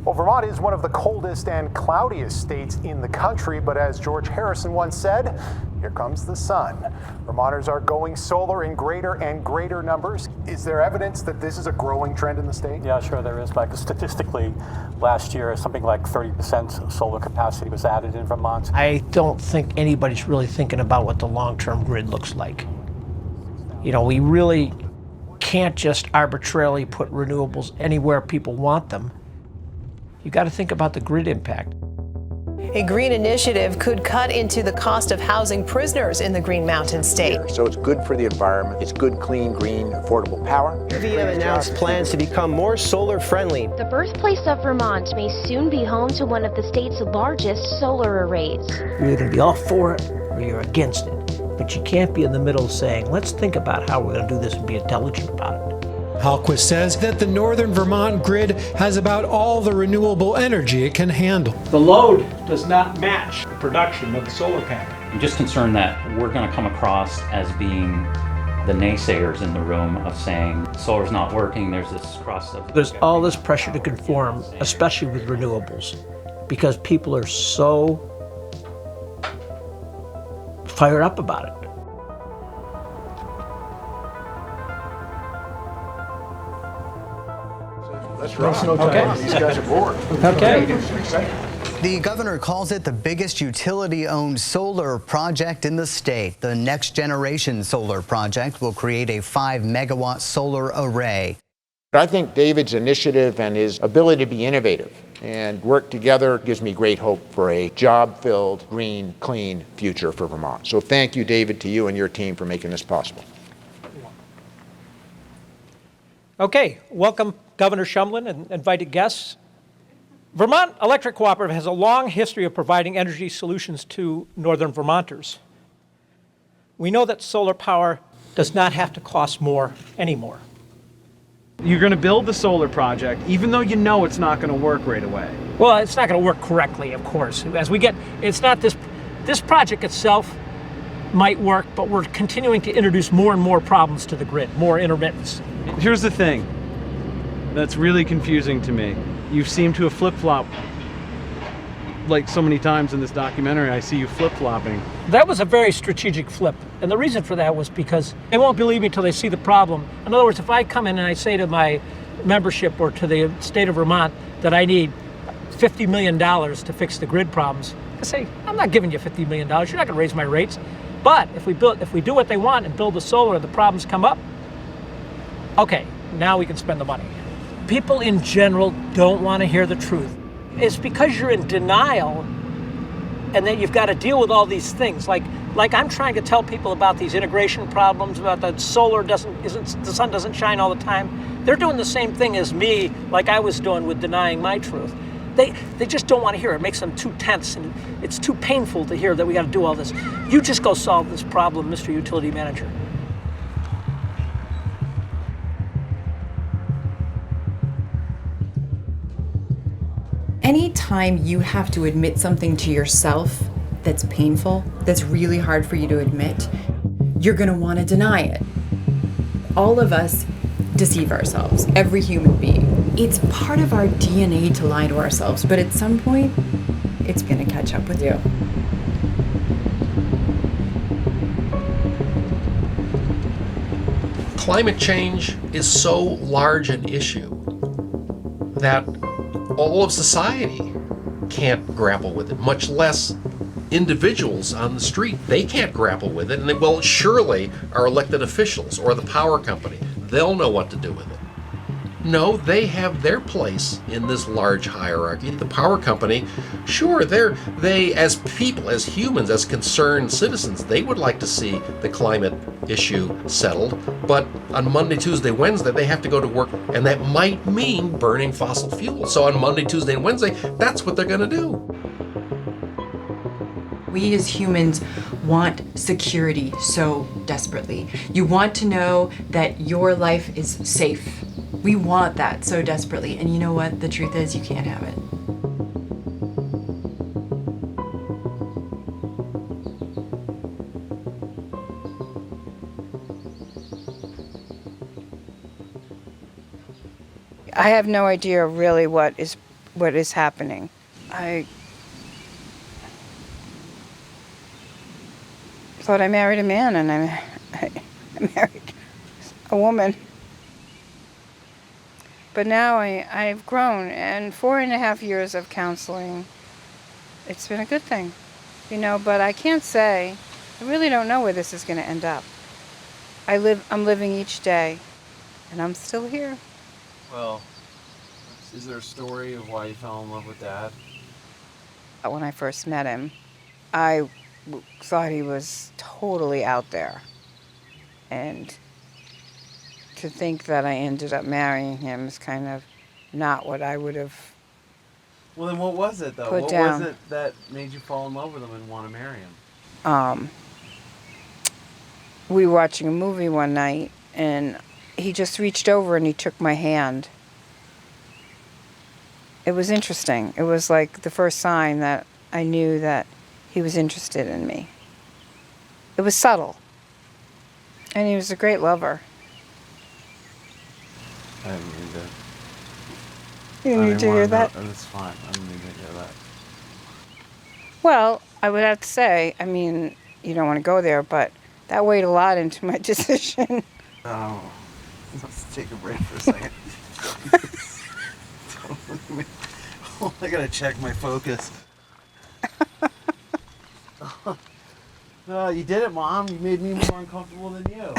Well, Vermont is one of the coldest and cloudiest states in the country, but as George Harrison once said, here comes the sun. Vermonters are going solar in greater and greater numbers. Is there evidence that this is a growing trend in the state? Yeah, sure there is, Mike. Statistically, last year, something like 30% solar capacity was added in Vermont. I don't think anybody's really thinking about what the long-term grid looks like. You know, we really can't just arbitrarily put renewables anywhere people want them. You got to think about the grid impact. A green initiative could cut into the cost of housing prisoners in the Green Mountain State. So it's good for the environment. It's good, clean, green, affordable power. UVM announced plans to become more solar friendly. The birthplace of Vermont may soon be home to one of the state's largest solar arrays. You're either going to be all for it or you're against it. But you can't be in the middle saying, let's think about how we're going to do this and be intelligent about it. Halquist says that the northern Vermont grid has about all the renewable energy it can handle. The load does not match the production of the solar panel. I'm just concerned that we're going to come across as being the naysayers in the room of saying solar's not working, there's this cross of... There's all this pressure to conform, especially with renewables, because people are so fired up about it. That's right. Okay. These guys are bored. Okay. The governor calls it the biggest utility-owned solar project in the state. The Next Generation Solar Project will create a 5-megawatt solar array. I think David's initiative and his ability to be innovative and work together gives me great hope for a job-filled, green, clean future for Vermont. So thank you, David, to you and your team for making this possible. Okay, welcome Governor Shumlin and invited guests. Vermont Electric Cooperative has a long history of providing energy solutions to northern Vermonters. We know that solar power does not have to cost more anymore. You're going to build the solar project, even though you know it's not going to work right away. Well, it's not going to work correctly, of course. As we get, it's not this project itself might work, but we're continuing to introduce more and more problems to the grid, more intermittence. Here's the thing that's really confusing to me. You seem to have flip-flopped like so many times in this documentary. I see you flip-flopping. That was a very strategic flip. And the reason for that was because they won't believe me until they see the problem. In other words, if I come in and I say to my membership or to the state of Vermont that I need $50 million to fix the grid problems, I say, I'm not giving you $50 million. You're not going to raise my rates. But if we do what they want and build the solar and the problems come up, okay, now we can spend the money. People in general don't want to hear the truth. It's because you're in denial and that you've got to deal with all these things. Like I'm trying to tell people about these integration problems, about the the sun doesn't shine all the time. They're doing the same thing as me, like I was doing with denying my truth. They just don't want to hear it. It makes them too tense and it's too painful to hear that we got to do all this. You just go solve this problem, Mr. Utility Manager. Anytime you have to admit something to yourself that's painful, that's really hard for you to admit, you're going to want to deny it. All of us deceive ourselves, every human being. It's part of our DNA to lie to ourselves, but at some point, it's going to catch up with you. Climate change is so large an issue that all of society can't grapple with it, much less individuals on the street. They can't grapple with it, and well, surely our elected officials or the power company, they'll know what to do with it. No, they have their place in this large hierarchy. The power company, sure, they as people, as humans, as concerned citizens, they would like to see the climate issue settled, but on Monday, Tuesday, Wednesday, they have to go to work, and that might mean burning fossil fuels. So on Monday, Tuesday, and Wednesday, that's what they're going to do. We as humans want security so desperately. You want to know that your life is safe. We want that so desperately. And you know what? The truth is, you can't have it. I have no idea really what is what is happening. I thought I married a man, and I married a woman. But now I've grown, and 4.5 years of counseling, it's been a good thing, you know, but I can't say, I really don't know where this is going to end up. I'm living each day, and I'm still here. Well, is there a story of why you fell in love with Dad? When I first met him, I thought he was totally out there. And to think that I ended up marrying him is kind of not what I would have. Well, then what was it, though? Put What down. was it that made you fall in love with him and want to marry him? We were watching a movie one night, and he just reached over and he took my hand. It was interesting. It was like the first sign that I knew that he was interested in me. It was subtle. And he was a great lover. I didn't mean to. You didn't need to hear that? That's fine. I didn't mean to hear that. Well, I would have to say, I mean, you don't want to go there, but that weighed a lot into my decision. Oh. Let's take a break for a second. I gotta check my focus. No, you did it, Mom. You made me more uncomfortable than you.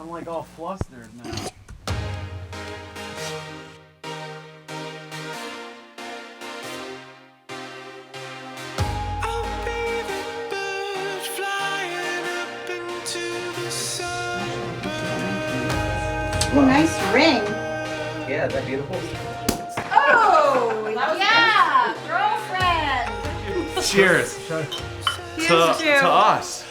I'm like all flustered now. Oh, nice ring. Yeah, is that beautiful? Oh, yeah, girlfriend. Cheers. Here's To us.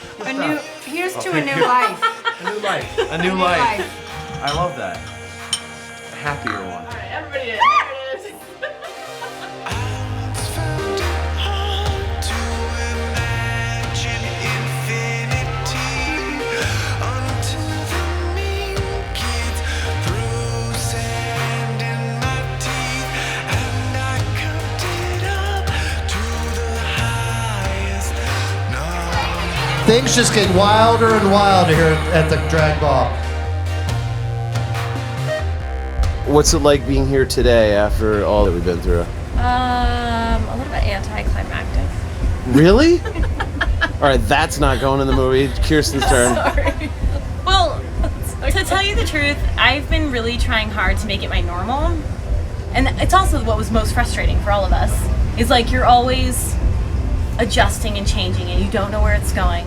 Here's to Okay. a new life. A new life. A new life. I love that. A happier one. All right, everybody in. There it is. Things just get wilder and wilder here at the drag ball. What's it like being here today after all that we've been through? A little bit anticlimactic. Really? All right, that's not going in the movie. Kirsten's turn. Sorry. Well, to tell you the truth, I've been really trying hard to make it my normal. And it's also what was most frustrating for all of us. Is like you're always adjusting and changing and you don't know where it's going.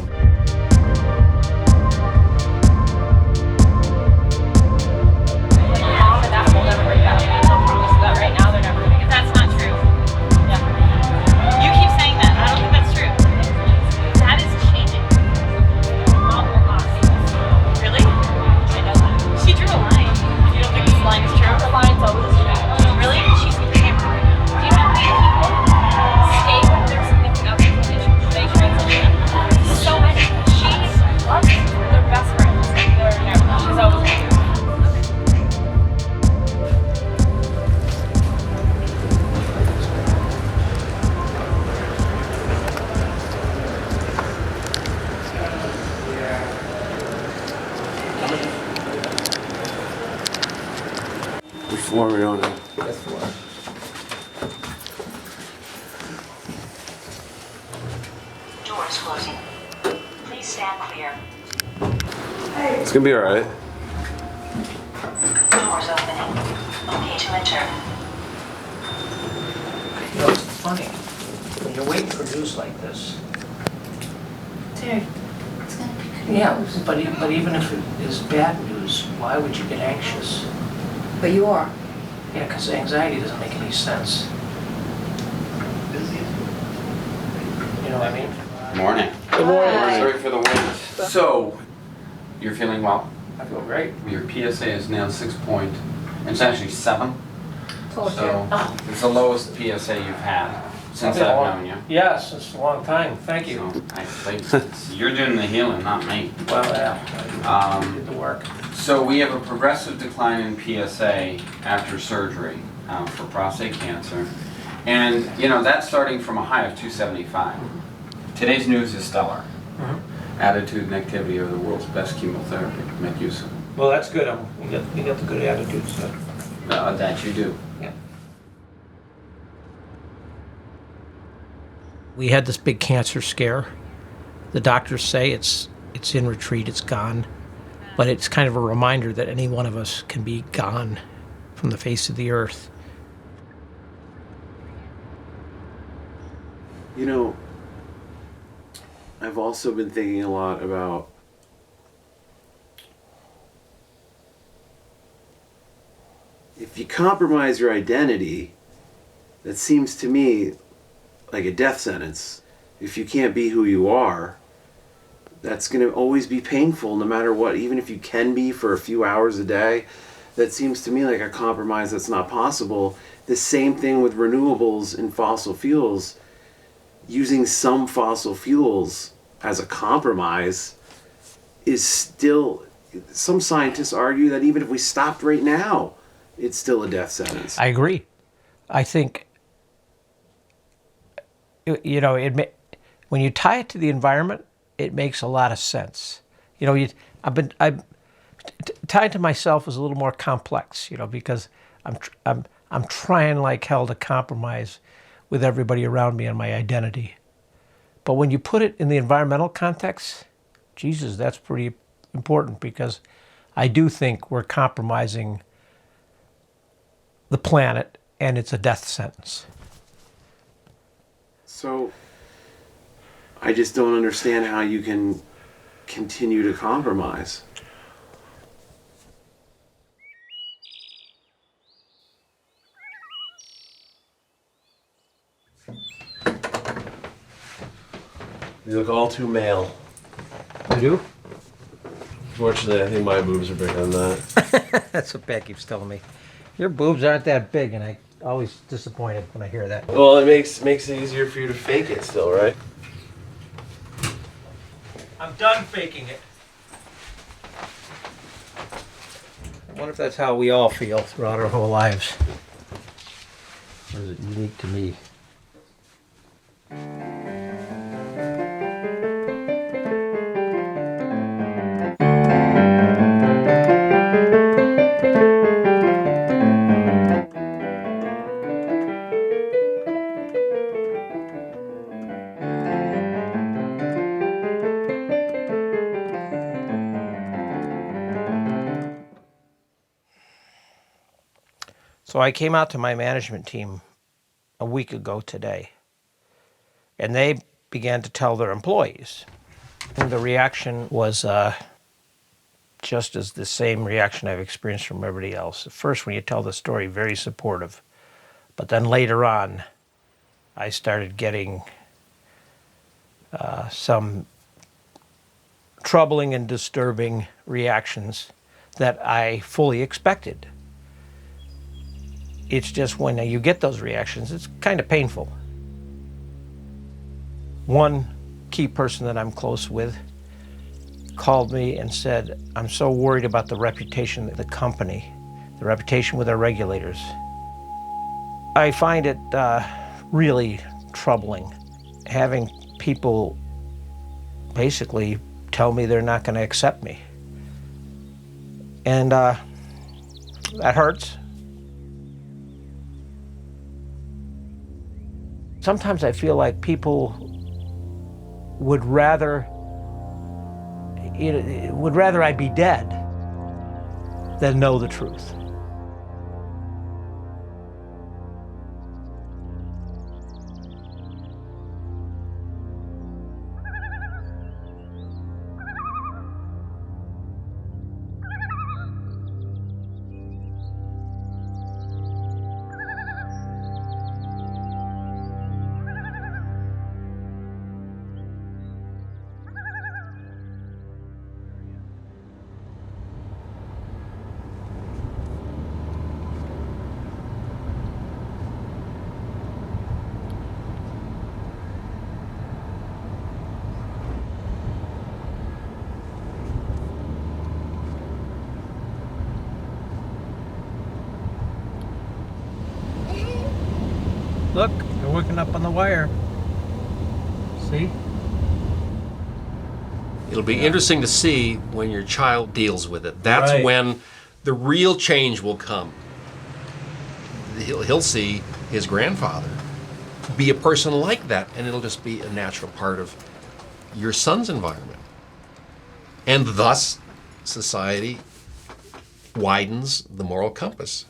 Before we on it. Yes, floor. Doors closing. Please stand clear. It's gonna be all right. Doors opening. Okay to enter. You know, it's funny. When you're waiting for news like this. Dude, it's gonna be good. Yeah, but even if it is bad news, why would you get anxious? But you are. Yeah, because anxiety doesn't make any sense. You know what I mean? Morning. Good morning. Sorry for the wait. So, you're feeling well? I feel great. Your PSA is now 6 point, it's actually 7. Told So, you. it's the lowest PSA you've had since I've been I've long- known you. Yes, it's a long time. Thank you. So, I think you're doing the healing, not me. Well, yeah. Did the work. So we have a progressive decline in PSA after surgery. for prostate cancer. And, that's starting from a high of 275. Today's news is stellar. Attitude and activity are the world's best chemotherapy. Make use of it. Well, that's good. You got the good attitude, so. That you do. Yeah. We had this big cancer scare. The doctors say it's in retreat, it's gone. But it's kind of a reminder that any one of us can be gone from the face of the earth. I've also been thinking a lot about if you compromise your identity, that seems to me like a death sentence. If you can't be who you are, that's going to always be painful no matter what, even if you can be for a few hours a day. That seems to me like a compromise that's not possible. The same thing with renewables and fossil fuels. Using some fossil fuels as a compromise is still, some scientists argue that even if we stopped right now, it's still a death sentence. I agree. I think, when you tie it to the environment, it makes a lot of sense. I'm tied to myself is a little more complex, because I'm trying like hell to compromise with everybody around me and my identity. But when you put it in the environmental context, Jesus, that's pretty important, because I do think we're compromising the planet, and it's a death sentence. So I just don't understand how you can continue to compromise. You look all too male. You do? Fortunately, I think my boobs are bigger than that. That's what Pat keeps telling me. Your boobs aren't that big, and I always disappointed when I hear that. Well, it makes it easier for you to fake it still, right? I'm done faking it. I wonder if that's how we all feel throughout our whole lives. Or is it unique to me? So I came out to my management team a week ago today, and they began to tell their employees. And the reaction was just as the same reaction I've experienced from everybody else. At first, when you tell the story, very supportive. But then later on, I started getting some troubling and disturbing reactions that I fully expected. It's just when you get those reactions, it's kind of painful. One key person that I'm close with called me and said, I'm so worried about the reputation of the company, the reputation with our regulators. I find it really troubling having people basically tell me they're not going to accept me. And that hurts. Sometimes I feel like people would rather I be dead than know the truth. Look, they're working up on the wire. See? It'll be interesting to see when your child deals with it. That's Right. when the real change will come. He'll see his grandfather be a person like that, and it'll just be a natural part of your son's environment. And thus, society widens the moral compass.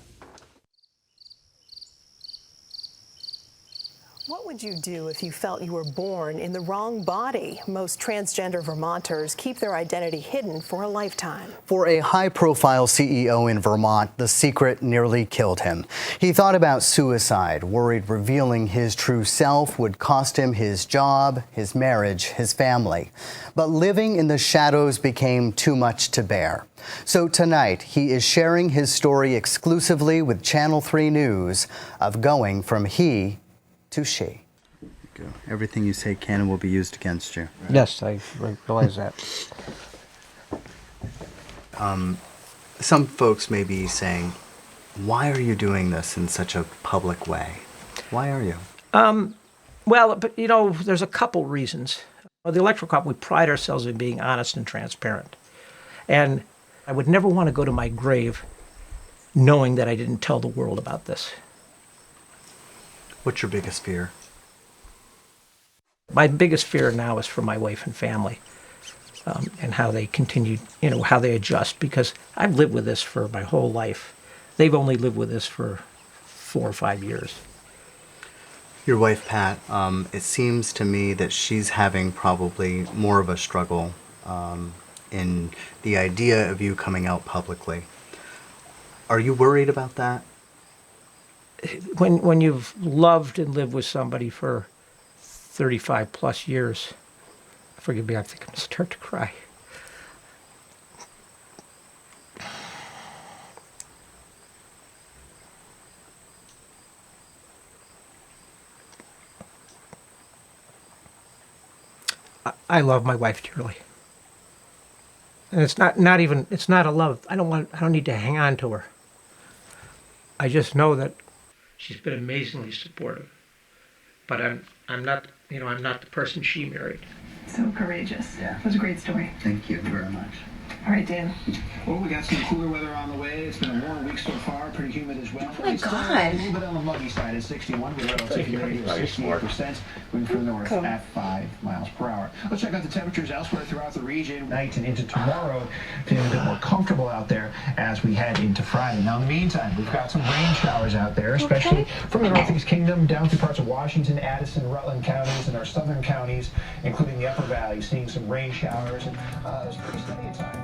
What would you do if you felt you were born in the wrong body? Most transgender Vermonters keep their identity hidden for a lifetime. For a high-profile CEO in Vermont, the secret nearly killed him. He thought about suicide, worried revealing his true self would cost him his job, his marriage, his family. But living in the shadows became too much to bear. So tonight, he is sharing his story exclusively with Channel 3 News of going from he to she. Everything you say can and will be used against you. Yes, I realize that. Some folks may be saying, why are you doing this in such a public way? Why are you? Well, but you know, there's a couple reasons. Well, the Electrical Co-op, we pride ourselves in being honest and transparent. And I would never want to go to my grave knowing that I didn't tell the world about this. What's your biggest fear? My biggest fear now is for my wife and family, and how they continue, how they adjust, because I've lived with this for my whole life. They've only lived with this for 4 or 5 years. Your wife, Pat, it seems to me that she's having probably more of a struggle in the idea of you coming out publicly. Are you worried about that? When you've loved and lived with somebody for 35 plus years, forgive me, I think I'm going to start to cry. I love my wife dearly. And it's not a love. I don't need to hang on to her. I just know that she's been amazingly supportive. But I'm not the person she married. So courageous. Yeah. It was a great story. Thank you very much. All right, Dan. Well, we got some cooler weather on the way. It's been a warm week so far, pretty humid as well. Oh my It's God. a little bit on the muggy side at 61, with relative humidity of 68%, moving from the north at 5 miles per hour. Let's check out the temperatures elsewhere throughout the region. Night and into tomorrow, feeling a bit more comfortable out there as we head into Friday. Now, in the meantime, we've got some rain showers out there, especially from the Northeast Kingdom down through parts of Washington, Addison, Rutland counties, and our southern counties, including the Upper Valley, seeing some rain showers, and it's pretty steady at times.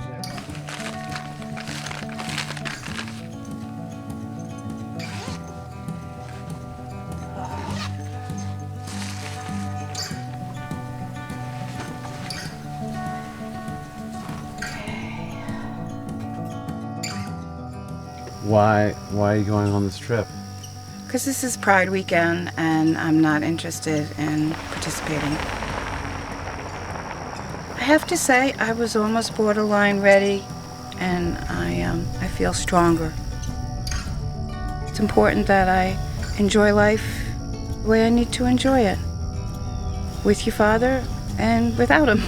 Why are you going on this trip? Because this is Pride weekend and I'm not interested in participating. I have to say, I was almost borderline ready, and I feel stronger. It's important that I enjoy life the way I need to enjoy it, with your father and without him.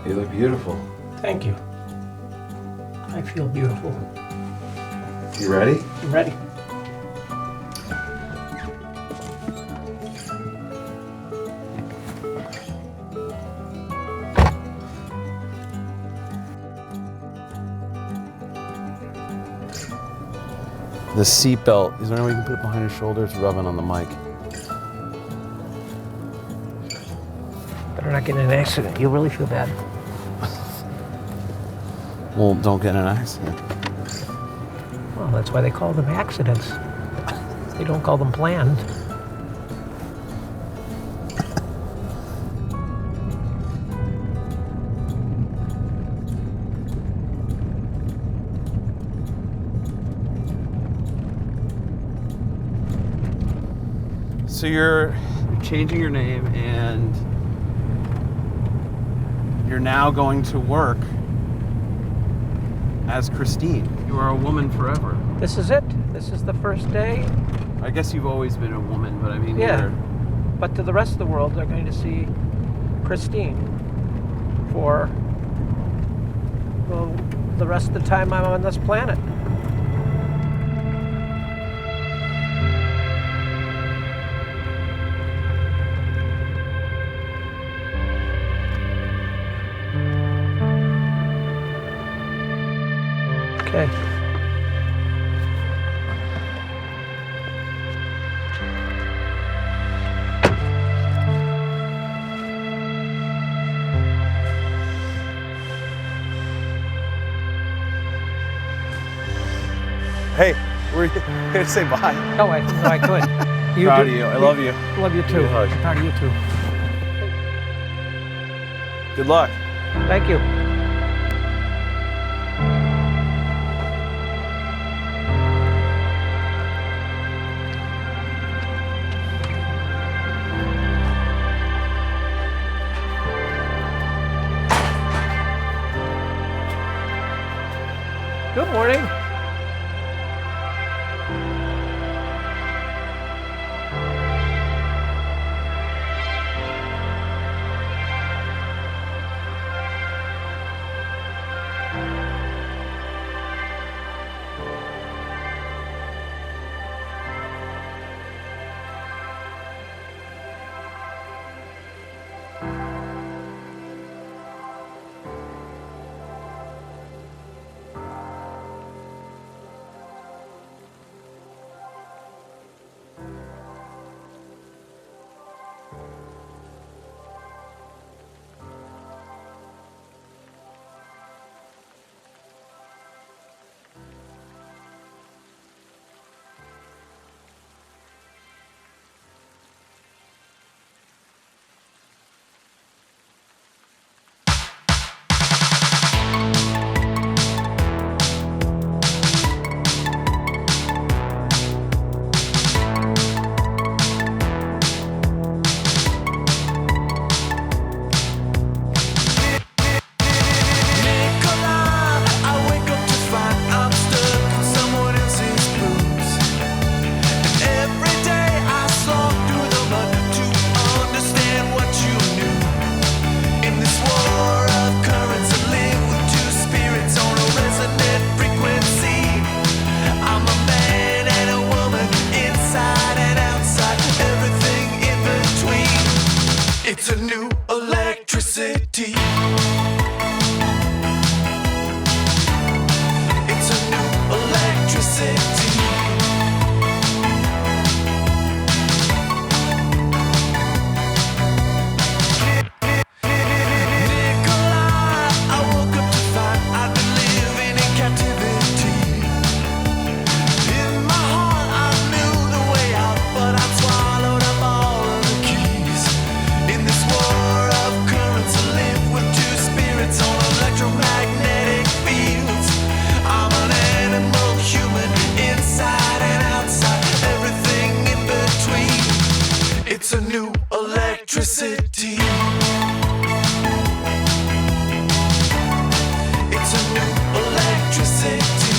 You look beautiful. Thank you. I feel beautiful. You ready? I'm ready. The seatbelt. Is there any way you can put it behind your shoulder? It's rubbing on the mic. Better not get in an accident. You'll really feel bad. Well, don't get in an accident. Well, that's why they call them accidents. They don't call them planned. So you're changing your name and you're now going to work as Christine. You are a woman forever. This is it. This is the first day. I guess you've always been a woman, but I mean, Yeah. But to the rest of the world, they're going to see Christine for, well, the rest of the time I'm on this planet. Okay. Hey, we're here to say bye. Oh, I didn't know I could. Proud of you. I love you. Love you too. Hug. I'm proud of you too. Good luck. Thank you. Good morning. It's a new electricity. It's a new electricity. Nikolai, I woke up to find I'd been living in captivity. In my heart, I knew the way out, but I swallowed up all of the keys. In this war of currents, I live with two spirits on electromagnetic fields. I'm an animal, human, inside and outside, everything in between. It's a new electricity. It's a new electricity.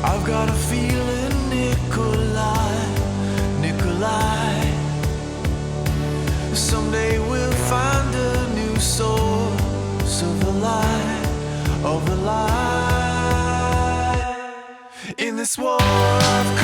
I've got a feeling, Nikolai, someday we'll find a new source of the light, in this war of